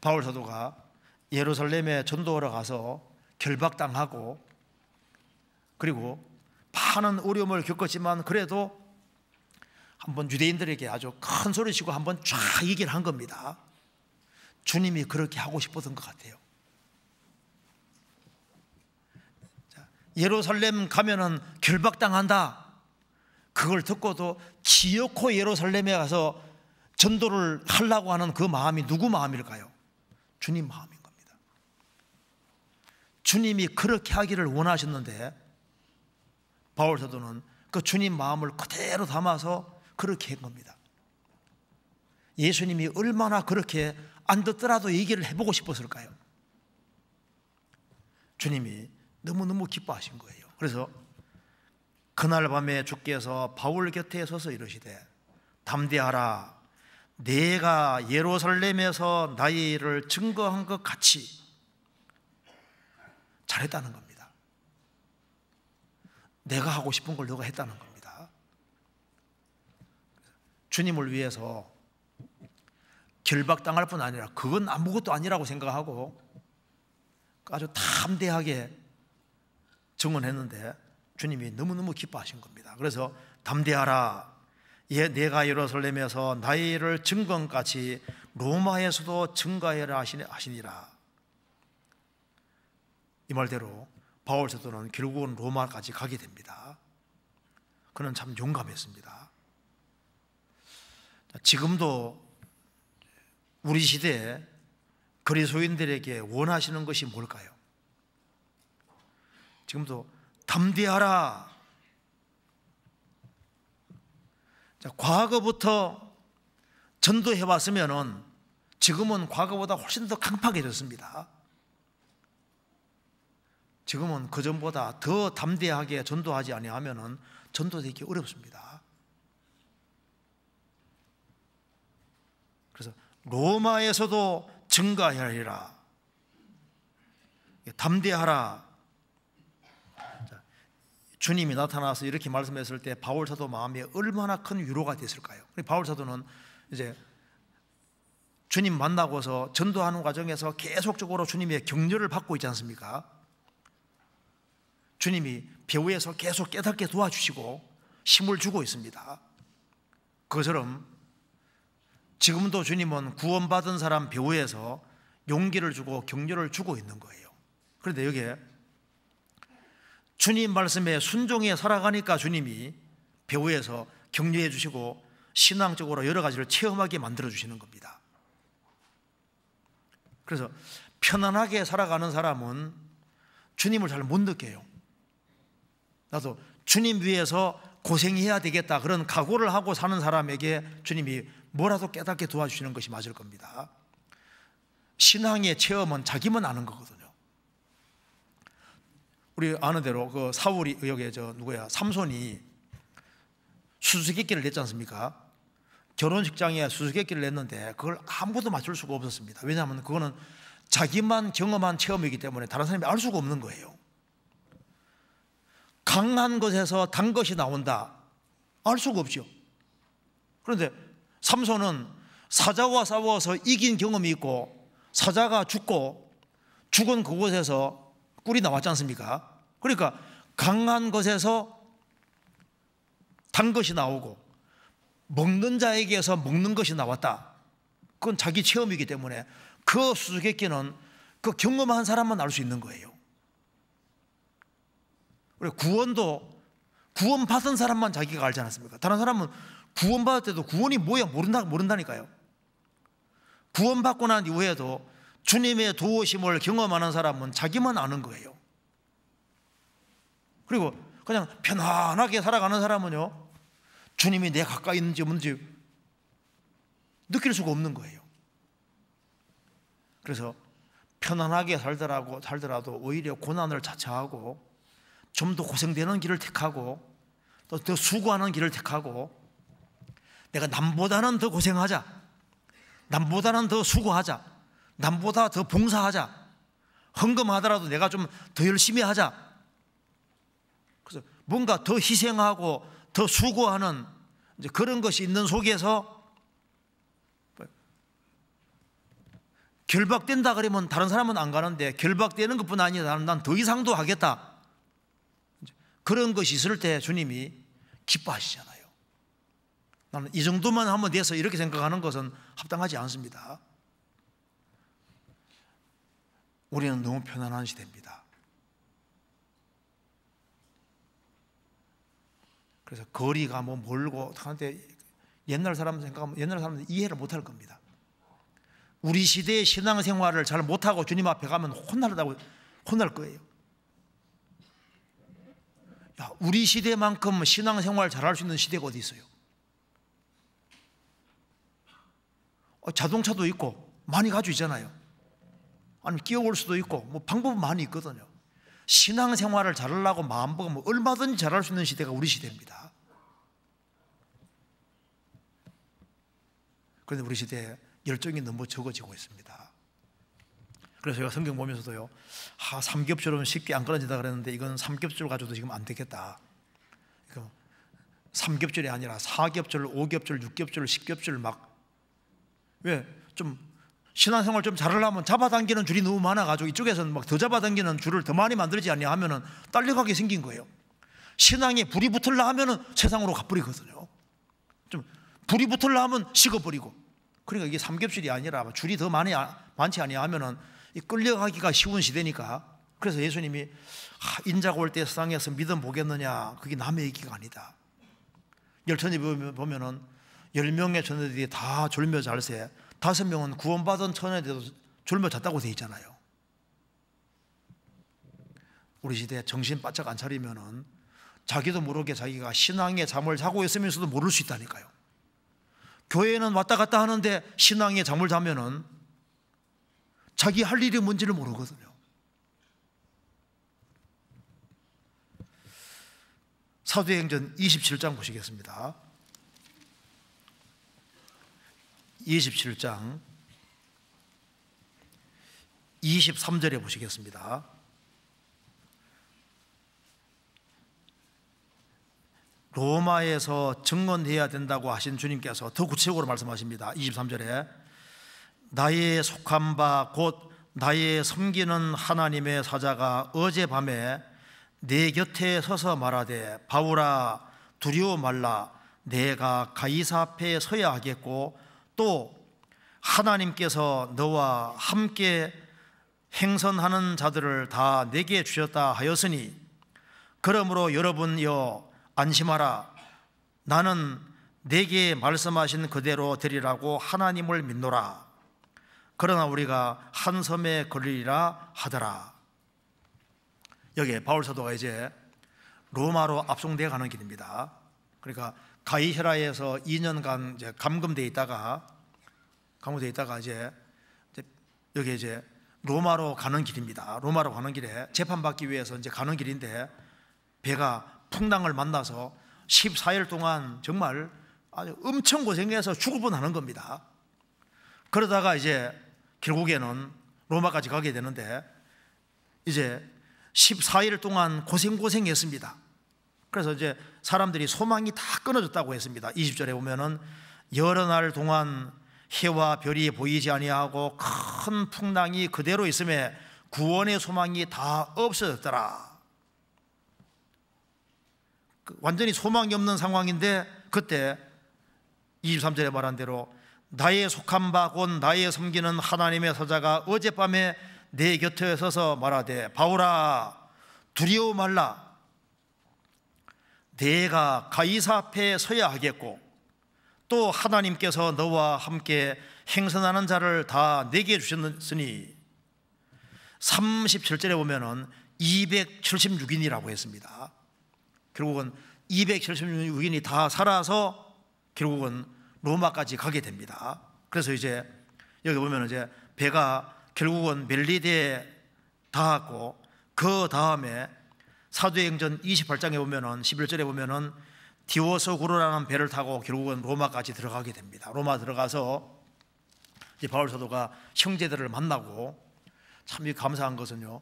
바울 사도가 예루살렘에 전도하러 가서 결박당하고 그리고 많은 어려움을 겪었지만 그래도 한번 유대인들에게 아주 큰 소리치고 한번 쫙 얘기를 한 겁니다. 주님이 그렇게 하고 싶었던 것 같아요. 예루살렘 가면은 결박당한다, 그걸 듣고도 기어코 예루살렘에 가서 전도를 하려고 하는 그 마음이 누구 마음일까요? 주님 마음인 겁니다. 주님이 그렇게 하기를 원하셨는데 바울 사도는 그 주님 마음을 그대로 담아서 그렇게 한 겁니다. 예수님이 얼마나 그렇게 안 듣더라도 얘기를 해보고 싶었을까요? 주님이 너무너무 기뻐하신 거예요. 그래서 그날 밤에 주께서 바울 곁에 서서 이르시되 담대하라, 내가 예루살렘에서 나의 일을 증거한 것 같이. 잘했다는 겁니다. 내가 하고 싶은 걸 너가 했다는 겁니다. 주님을 위해서 결박당할 뿐 아니라 그건 아무것도 아니라고 생각하고 아주 담대하게 증언했는데 주님이 너무너무 기뻐하신 겁니다. 그래서 담대하라, 내가 예루살렘에서 나의 일을 증거한같이 로마에서도 증거하여라 하시니라. 이 말대로 바울 사도는 결국은 로마까지 가게 됩니다. 그는 참 용감했습니다. 지금도 우리 시대에 그리스도인들에게 원하시는 것이 뭘까요? 지금도 담대하라. 과거부터 전도해 왔으면은 지금은 과거보다 훨씬 더 강팍해졌습니다. 지금은 그전보다 더 담대하게 전도하지 아니하면은 전도되기 어렵습니다. 그래서 로마에서도 증가하리라. 담대하라. 주님이 나타나서 이렇게 말씀했을 때 바울 사도 마음에 얼마나 큰 위로가 됐을까요? 바울 사도는 이제 주님 만나고서 전도하는 과정에서 계속적으로 주님의 격려를 받고 있지 않습니까? 주님이 배후에서 계속 깨닫게 도와주시고 힘을 주고 있습니다. 그것처럼 지금도 주님은 구원받은 사람 배후에서 용기를 주고 격려를 주고 있는 거예요. 그런데 여기에 주님 말씀에 순종해 살아가니까 주님이 배후에서 격려해 주시고 신앙적으로 여러 가지를 체험하게 만들어 주시는 겁니다. 그래서 편안하게 살아가는 사람은 주님을 잘 못 느껴요. 나도 주님 위해서 고생해야 되겠다 그런 각오를 하고 사는 사람에게 주님이 뭐라도 깨닫게 도와주시는 것이 맞을 겁니다. 신앙의 체험은 자기만 아는 거거든요. 우리 아는 대로 그 사울이 여기 삼손이 수수께끼를 냈지 않습니까? 결혼식장에 수수께끼를 냈는데 그걸 아무것도 맞출 수가 없었습니다. 왜냐하면 그거는 자기만 경험한 체험이기 때문에 다른 사람이 알 수가 없는 거예요. 강한 것에서 단 것이 나온다, 알 수가 없죠. 그런데 삼손은 사자와 싸워서 이긴 경험이 있고 사자가 죽고 죽은 그곳에서 꿀이 나왔지 않습니까? 그러니까 강한 것에서 단 것이 나오고 먹는 자에게서 먹는 것이 나왔다. 그건 자기 체험이기 때문에 그 수수께끼는 그 경험한 사람만 알 수 있는 거예요. 구원도 구원받은 사람만 자기가 알지 않습니까? 다른 사람은 구원받을 때도 구원이 뭐야 모른다니까요. 구원받고 난 이후에도 주님의 도우심을 경험하는 사람은 자기만 아는 거예요. 그리고 그냥 편안하게 살아가는 사람은요, 주님이 내 가까이 있는지 없는지 느낄 수가 없는 거예요. 그래서 편안하게 살더라도 오히려 고난을 자처하고 좀 더 고생되는 길을 택하고 또 더 수고하는 길을 택하고 내가 남보다는 더 고생하자, 남보다는 더 수고하자, 남보다 더 봉사하자, 헌금하더라도 내가 좀 더 열심히 하자. 그래서 뭔가 더 희생하고 더 수고하는 이제 그런 것이 있는 속에서 결박된다 그러면 다른 사람은 안 가는데 결박되는 것뿐 아니라 난 더 이상도 하겠다. 그런 것이 있을 때 주님이 기뻐하시잖아요. 나는 이 정도만 하면 돼서 이렇게 생각하는 것은 합당하지 않습니다. 우리는 너무 편안한 시대입니다. 그래서 거리가 뭐 멀고 하는데 옛날 사람 생각하면 옛날 사람은 이해를 못할 겁니다. 우리 시대의 신앙생활을 잘 못하고 주님 앞에 가면 혼날 거예요. 야, 우리 시대만큼 신앙생활 잘할 수 있는 시대가 어디 있어요? 자동차도 있고 많이 가지고 있잖아요. 아니면 끼어올 수도 있고 뭐 방법은 많이 있거든요. 신앙생활을 잘하려고 마음먹으면 얼마든지 잘할 수 있는 시대가 우리 시대입니다. 그런데 우리 시대에 열정이 너무 적어지고 있습니다. 그래서 제가 성경 보면서도요, 삼겹줄은 쉽게 안 끊어진다 그랬는데 이건 삼겹줄 가지고도 지금 안 되겠다. 삼겹줄이 아니라 4겹줄, 5겹줄, 6겹줄, 10겹줄 막, 왜? 좀 신앙생활 좀 잘하려면 잡아당기는 줄이 너무 많아가지고 이쪽에서는 막 더 잡아당기는 줄을 더 많이 만들지 않냐 하면은 딸려가게 생긴 거예요. 신앙에 불이 붙으려 하면은 세상으로 가버리거든요. 좀 불이 붙으려 하면 식어버리고. 그러니까 이게 삼겹줄이 아니라 줄이 더 많지 않냐 하면은 끌려가기가 쉬운 시대니까. 그래서 예수님이 인자가 올 때 세상에서 믿음 보겠느냐, 그게 남의 얘기가 아니다. 열천지 보면은 10명의 처녀들이 다 졸며 잘세, 5명은 구원받은 처녀들도 졸며 잤다고 돼 있잖아요. 우리 시대에 정신 바짝 안 차리면은 자기도 모르게 자기가 신앙의 잠을 자고 있으면서도 모를 수 있다니까요. 교회는 왔다 갔다 하는데 신앙의 잠을 자면은 자기 할 일이 뭔지를 모르거든요. 사도행전 27장 보시겠습니다. 27장 23절에 보시겠습니다. 로마에서 증언해야 된다고 하신 주님께서 더 구체적으로 말씀하십니다. 23절에 나의 속한 바 곧 나의 섬기는 하나님의 사자가 어젯밤에 내 곁에 서서 말하되 바울아 두려워 말라 내가 가이사 앞에 서야 하겠고 또 하나님께서 너와 함께 행선하는 자들을 다 내게 주셨다 하였으니 그러므로 여러분여 안심하라 나는 내게 말씀하신 그대로 되리라고 하나님을 믿노라. 그러나 우리가 한 섬에 걸리리라 하더라. 여기에 바울 사도가 이제 로마로 압송되어 가는 길입니다. 그러니까 가이사라에서 2년간 이제 감금되어 있다가 이제 여기 이제 로마로 가는 길입니다. 로마로 가는 길에 재판받기 위해서 이제 가는 길인데 배가 풍랑을 만나서 14일 동안 정말 아주 엄청 고생해서 죽을 뻔하는 겁니다. 그러다가 이제 결국에는 로마까지 가게 되는데 이제 14일 동안 고생했습니다. 그래서 이제 사람들이 소망이 다 끊어졌다고 했습니다. 20절에 보면은 여러 날 동안 해와 별이 보이지 아니하고 큰 풍랑이 그대로 있음에 구원의 소망이 다 없어졌더라. 완전히 소망이 없는 상황인데 그때 23절에 말한 대로 나의 속한 바 곧 나의 섬기는 하나님의 사자가 어젯밤에 내 곁에 서서 말하되 바울아 두려워 말라 내가 가이사 앞에 서야 하겠고 또 하나님께서 너와 함께 행선하는 자를 다 내게 주셨으니 37절에 보면은 276인이라고 했습니다. 결국은 276인이 다 살아서 결국은 로마까지 가게 됩니다. 그래서 이제 여기 보면 이제 배가 결국은 멜리데에 닿았고 그 다음에 사도행전 28장에 보면은 11절에 보면은 디오소구로라는 배를 타고 결국은 로마까지 들어가게 됩니다. 로마 들어가서 이제 바울 사도가 형제들을 만나고 참 감사한 것은요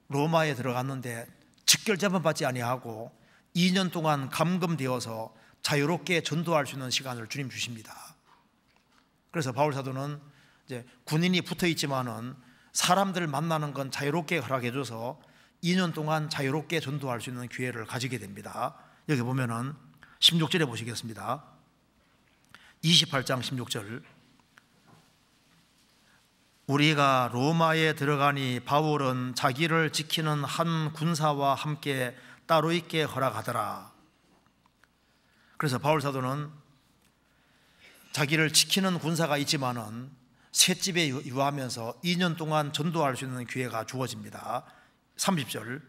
로마에 들어갔는데 직결 재판받지 아니하고 2년 동안 감금되어서 자유롭게 전도할 수 있는 시간을 주님 주십니다. 그래서 바울 사도는 이제 군인이 붙어 있지만은 사람들 만나는 건 자유롭게 허락해 줘서 2년 동안 자유롭게 전도할 수 있는 기회를 가지게 됩니다. 여기 보면은 16절에 보시겠습니다. 28장 16절 우리가 로마에 들어가니 바울은 자기를 지키는 한 군사와 함께 따로 있게 허락하더라. 그래서 바울 사도는 자기를 지키는 군사가 있지만은 셋집에 유하면서 2년 동안 전도할 수 있는 기회가 주어집니다. 30절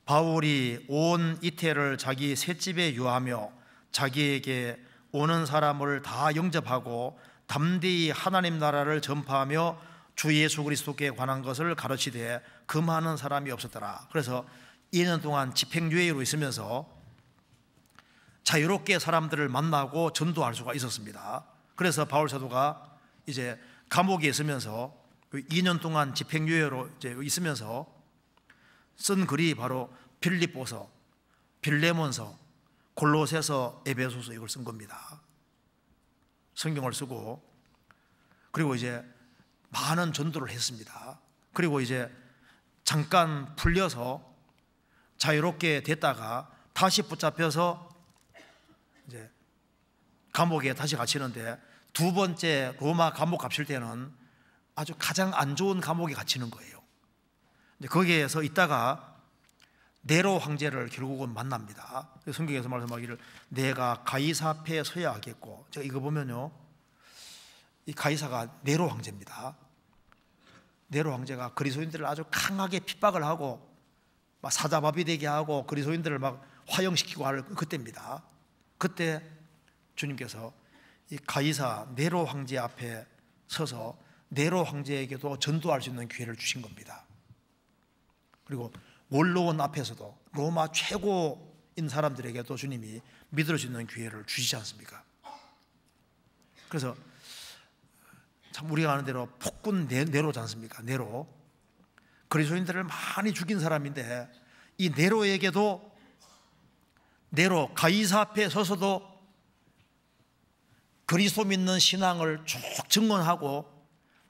바울이 온 이태를 자기 셋집에 유하며 자기에게 오는 사람을 다 영접하고 담대히 하나님 나라를 전파하며 주 예수 그리스도께 관한 것을 가르치되 금하는 사람이 없었더라. 그래서 2년 동안 집행유예로 있으면서 자유롭게 사람들을 만나고 전도할 수가 있었습니다. 그래서 바울 사도가 이제 감옥에 있으면서 2년 동안 집행유예로 이제 있으면서 쓴 글이 바로 빌립보서, 빌레몬서, 골로새서, 에베소서 이걸 쓴 겁니다. 성경을 쓰고 그리고 이제 많은 전도를 했습니다. 그리고 이제 잠깐 풀려서 자유롭게 됐다가 다시 붙잡혀서 이제 감옥에 다시 갇히는데 두 번째 로마 감옥 갇힐 때는 아주 가장 안 좋은 감옥에 갇히는 거예요. 거기에서 있다가 네로 황제를 결국은 만납니다. 성경에서 말씀하기를 내가 가이사 앞에 서야 하겠고, 제가 이거 보면요 이 가이사가 네로 황제입니다. 네로 황제가 그리스도인들을 아주 강하게 핍박을 하고 막 사자밥이 되게 하고 그리스도인들을 막 화형시키고 할 그때입니다. 그때 주님께서 이 가이사 네로 황제 앞에 서서 네로 황제에게도 전도할 수 있는 기회를 주신 겁니다. 그리고 원로원 앞에서도 로마 최고인 사람들에게도 주님이 믿을 수 있는 기회를 주시지 않습니까? 그래서 참 우리가 아는 대로 폭군 네로지 않습니까? 네로. 그리스도인들을 많이 죽인 사람인데, 이 네로에게도, 네로 가이사 앞에 서서도 그리스도 믿는 신앙을 쭉 증언하고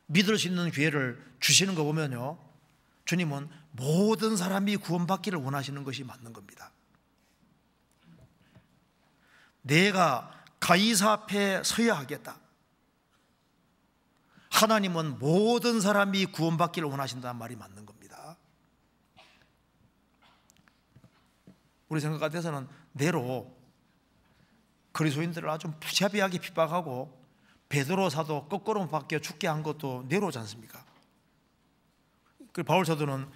믿을 수 있는 기회를 주시는 거 보면요, 주님은 모든 사람이 구원받기를 원하시는 것이 맞는 겁니다. 내가 가이사 앞에 서야 하겠다. 하나님은 모든 사람이 구원받기를 원하신다는 말이 맞는 겁니다. 우리 생각 같아서는 네로 그리스도인들을 아주 무자비하게 핍박하고 베드로 사도 거꾸로 박혀 죽게 한 것도 네로지 않습니까? 그 바울 사도는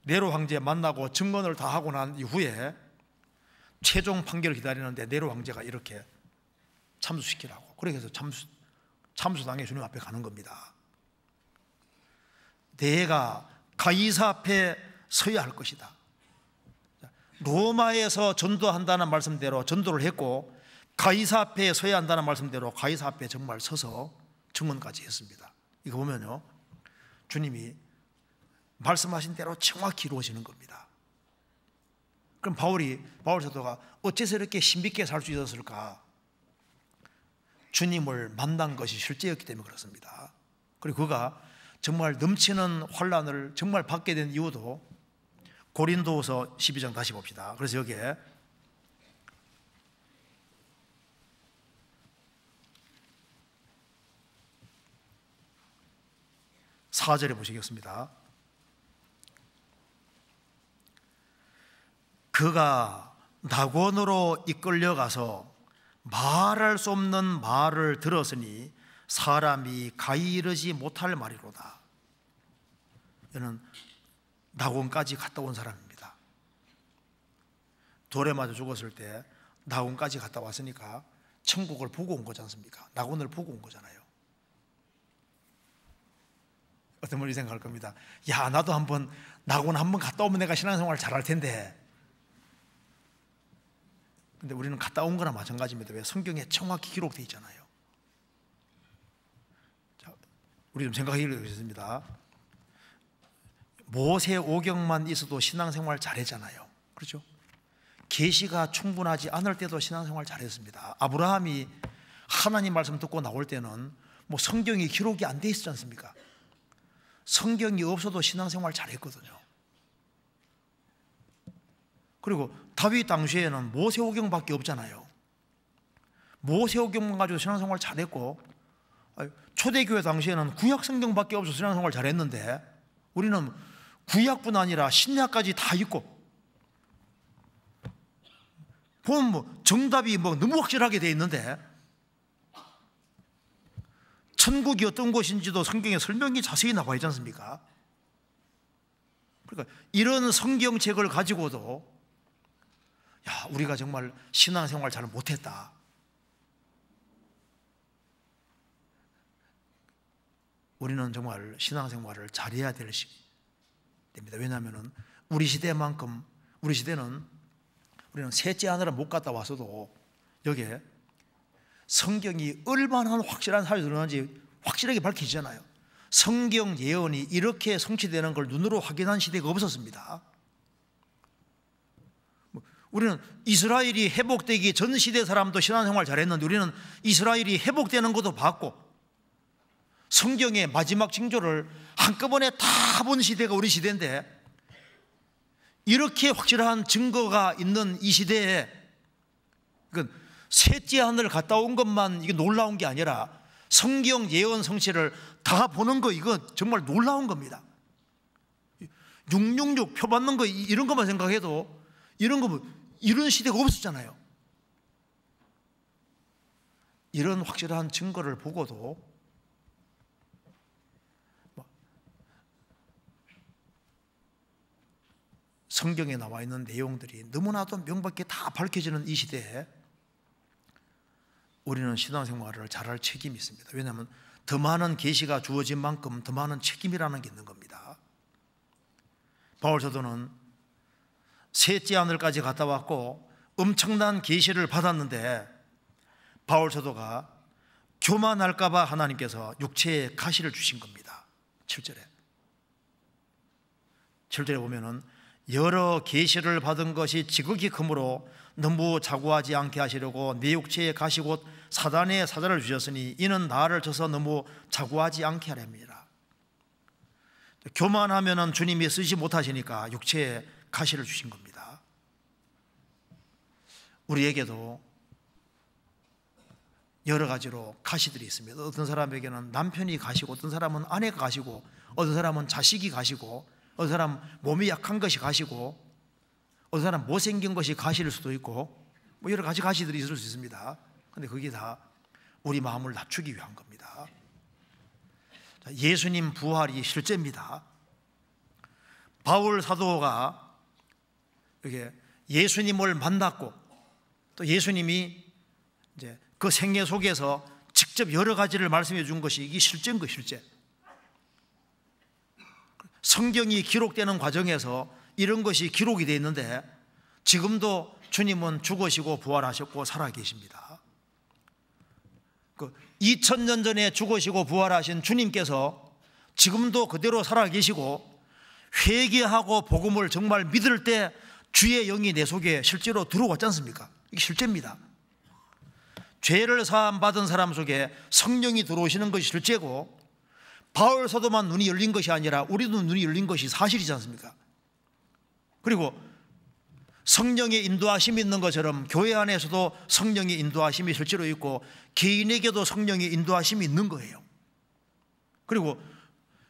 네로 황제 만나고 증언을 다 하고 난 이후에 최종 판결을 기다리는데 네로 황제가 이렇게 참수시키라고, 그래서 참수당해 주님 앞에 가는 겁니다. 내가 가이사 앞에 서야 할 것이다. 로마에서 전도한다는 말씀대로 전도를 했고, 가이사 앞에 서야 한다는 말씀대로 가이사 앞에 정말 서서 증언까지 했습니다. 이거 보면요, 주님이 말씀하신 대로 정확히 이루어지는 겁니다. 그럼 바울 사도가 어째서 이렇게 신비있게 살 수 있었을까? 주님을 만난 것이 실제였기 때문에 그렇습니다. 그리고 그가 정말 넘치는 환난을 정말 받게 된 이유도 고린도후서 12장 다시 봅시다. 그래서 여기에 4절에 보시겠습니다. 그가 낙원으로 이끌려가서 말할 수 없는 말을 들었으니 사람이 가이르지 못할 말이로다. 이는 낙원까지 갔다 온 사람입니다. 돌에 맞아 죽었을 때 낙원까지 갔다 왔으니까 천국을 보고 온 거지 않습니까? 낙원을 보고 온 거잖아요. 어떤 분이 생각할 겁니다. 야, 나도 낙원 한번 갔다 오면 내가 신앙생활 잘할 텐데. 근데 우리는 갔다 온 거나 마찬가지입니다. 왜? 성경에 정확히 기록되어 있잖아요. 자, 우리 좀 생각해 보겠습니다. 모세 오경만 있어도 신앙생활 잘했잖아요. 그렇죠? 계시가 충분하지 않을 때도 신앙생활 잘했습니다. 아브라함이 하나님 말씀 듣고 나올 때는 뭐 성경이 기록이 안 돼 있었지 않습니까? 성경이 없어도 신앙생활 잘했거든요. 그리고 다윗 당시에는 모세오경밖에 없잖아요. 모세오경만 가지고 신앙생활 잘했고, 초대교회 당시에는 구약성경밖에 없어서 신앙생활 잘했는데 우리는 구약뿐 아니라 신약까지 다 있고, 보면 뭐 정답이 뭐 너무 확실하게 돼 있는데 천국이 어떤 곳인지도 성경에 설명이 자세히 나와 있지 않습니까? 그러니까 이런 성경책을 가지고도 야, 우리가 정말 신앙생활 잘 못했다. 우리는 정말 신앙생활을 잘해야 될 때입니다. 왜냐하면 우리 시대만큼, 우리 시대는 우리는 셋째 하늘을 못 갔다 왔어도 여기에 성경이 얼마나 확실한 사실이 드러나는지 확실하게 밝히잖아요. 성경 예언이 이렇게 성취되는 걸 눈으로 확인한 시대가 없었습니다. 우리는 이스라엘이 회복되기 전 시대 사람도 신앙생활 잘했는데 우리는 이스라엘이 회복되는 것도 봤고 성경의 마지막 징조를 한꺼번에 다 본 시대가 우리 시대인데, 이렇게 확실한 증거가 있는 이 시대에 셋째 하늘 갔다 온 것만 이게 놀라운 게 아니라 성경 예언 성취를 다 보는 거, 이거 정말 놀라운 겁니다. 666 표 받는 거 이런 것만 생각해도 이런 시대가 없었잖아요. 이런 확실한 증거를 보고도 성경에 나와 있는 내용들이 너무나도 명백히 다 밝혀지는 이 시대에 우리는 신앙생활을 잘할 책임이 있습니다. 왜냐하면 더 많은 계시가 주어진 만큼 더 많은 책임이라는 게 있는 겁니다. 바울 사도는 셋째 하늘까지 갔다 왔고 엄청난 계시를 받았는데 바울 사도가 교만할까 봐 하나님께서 육체에 가시를 주신 겁니다. 7절에. 7절에 보면은 여러 계시를 받은 것이 지극히 크므로 너무 자고하지 않게 하시려고 내 육체에 가시 곧 사단의 사자를 주셨으니 이는 나를 쳐서 너무 자고하지 않게 하렵니다. 교만하면은 주님이 쓰지 못하시니까 육체에 가시를 주신 겁니다. 우리에게도 여러 가지로 가시들이 있습니다. 어떤 사람에게는 남편이 가시고, 어떤 사람은 아내가 가시고, 어떤 사람은 자식이 가시고, 어떤 사람은 몸이 약한 것이 가시고, 어떤 사람은 못생긴 것이 가시일 수도 있고, 뭐 여러 가지 가시들이 있을 수 있습니다. 그런데 그게 다 우리 마음을 낮추기 위한 겁니다. 예수님 부활이 실제입니다. 바울 사도가 이렇게 예수님을 만났고, 또 예수님이 이제 그 생애 속에서 직접 여러 가지를 말씀해 준 것이 이게 실제인 거예요. 실제 성경이 기록되는 과정에서 이런 것이 기록이 되어 있는데, 지금도 주님은 죽으시고 부활하셨고 살아계십니다. 2000년 전에 죽으시고 부활하신 주님께서 지금도 그대로 살아계시고, 회개하고 복음을 정말 믿을 때 주의 영이 내 속에 실제로 들어왔지 않습니까? 이게 실제입니다. 죄를 사함받은 사람 속에 성령이 들어오시는 것이 실제고, 바울 사도만 눈이 열린 것이 아니라 우리도 눈이 열린 것이 사실이지 않습니까? 그리고 성령의 인도하심이 있는 것처럼 교회 안에서도 성령의 인도하심이 실제로 있고, 개인에게도 성령의 인도하심이 있는 거예요. 그리고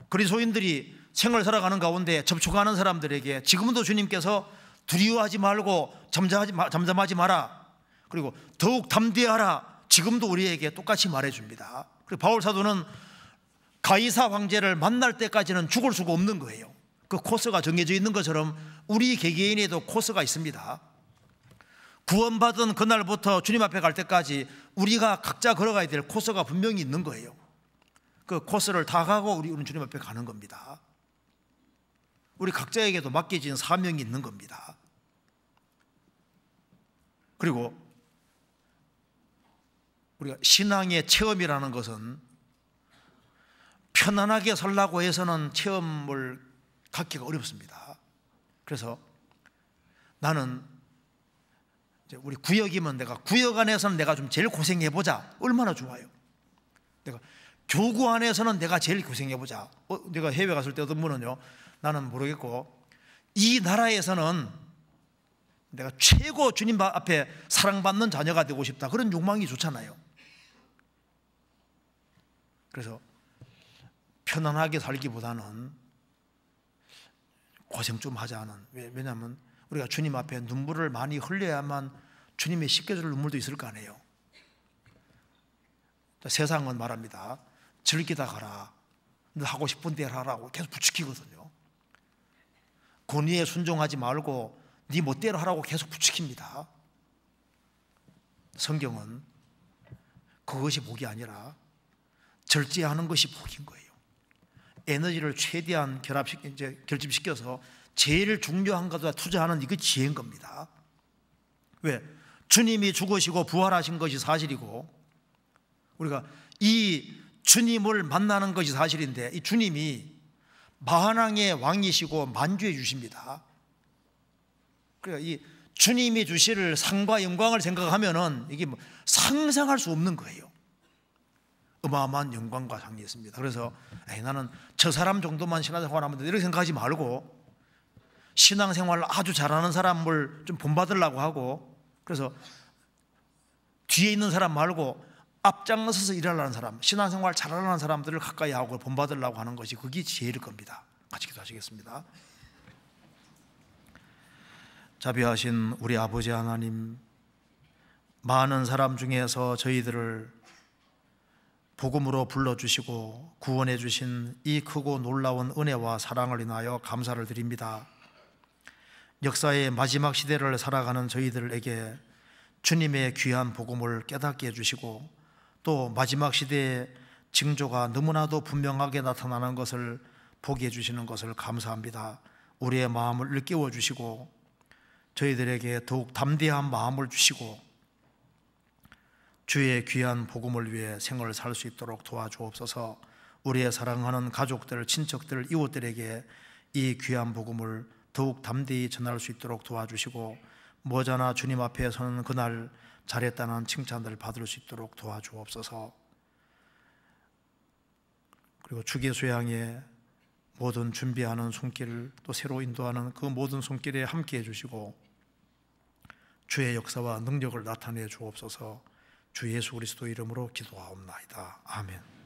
그리스도인들이 생을 살아가는 가운데 접촉하는 사람들에게 지금도 주님께서 두려워하지 말고 잠잠하지 마라, 그리고 더욱 담대하라, 지금도 우리에게 똑같이 말해줍니다. 그리고 바울 사도는 가이사 황제를 만날 때까지는 죽을 수가 없는 거예요. 그 코스가 정해져 있는 것처럼 우리 개개인에도 코스가 있습니다. 구원받은 그날부터 주님 앞에 갈 때까지 우리가 각자 걸어가야 될 코스가 분명히 있는 거예요. 그 코스를 다 가고 우리는 주님 앞에 가는 겁니다. 우리 각자에게도 맡겨진 사명이 있는 겁니다. 그리고 우리가 신앙의 체험이라는 것은 편안하게 살라고 해서는 체험을 갖기가 어렵습니다. 그래서 나는 우리 구역이면 내가 구역 안에서는 내가 좀 제일 고생해보자, 얼마나 좋아요. 내가 교구 안에서는 내가 제일 고생해보자. 내가 해외 갔을 때 어떤 분은요, 나는 모르겠고 이 나라에서는 내가 최고 주님 앞에 사랑받는 자녀가 되고 싶다, 그런 욕망이 좋잖아요. 그래서 편안하게 살기보다는 고생 좀 하자는, 왜냐하면 우리가 주님 앞에 눈물을 많이 흘려야만 주님의 씻겨줄 눈물도 있을 거 아니에요. 세상은 말합니다. 즐기다 가라, 너 하고 싶은 대로 하라고 계속 부추기거든요. 권위에 순종하지 말고 네 멋대로 하라고 계속 부추깁니다. 성경은 그것이 복이 아니라 절제하는 것이 복인 거예요. 에너지를 최대한 결집시켜서 제일 중요한 것에 투자하는 이게 지혜인 겁니다. 왜? 주님이 죽으시고 부활하신 것이 사실이고, 우리가 이 주님을 만나는 것이 사실인데, 이 주님이 만왕의 왕이시고 만주의 주십니다. 그러니까 이 주님이 주실 상과 영광을 생각하면은 이게 뭐 상상할 수 없는 거예요. 어마어마한 영광과 상이 있습니다. 그래서 나는 저 사람 정도만 신앙생활하면 돼, 이렇게 생각하지 말고 신앙생활을 아주 잘하는 사람을 좀 본받으려고 하고, 그래서 뒤에 있는 사람 말고 앞장서서 일하려는 사람, 신앙생활 잘하는 사람들을 가까이 하고 본받으려고 하는 것이 그게 지혜일 겁니다. 같이 기도하시겠습니다. 자비하신 우리 아버지 하나님, 많은 사람 중에서 저희들을 복음으로 불러주시고 구원해 주신 이 크고 놀라운 은혜와 사랑을 인하여 감사를 드립니다. 역사의 마지막 시대를 살아가는 저희들에게 주님의 귀한 복음을 깨닫게 해주시고, 또 마지막 시대의 징조가 너무나도 분명하게 나타나는 것을 보게 해주시는 것을 감사합니다. 우리의 마음을 일깨워 주시고 저희들에게 더욱 담대한 마음을 주시고, 주의 귀한 복음을 위해 생을 살 수 있도록 도와주옵소서. 우리의 사랑하는 가족들, 친척들, 이웃들에게 이 귀한 복음을 더욱 담대히 전할 수 있도록 도와주시고, 머지않아 주님 앞에 서는 그날 잘했다는 칭찬들을 받을 수 있도록 도와주옵소서. 그리고 주기수양의 모든 준비하는 손길을 또 새로 인도하는 그 모든 손길에 함께해 주시고, 주의 역사와 능력을 나타내 주옵소서. 주 예수 그리스도 이름으로 기도하옵나이다. 아멘.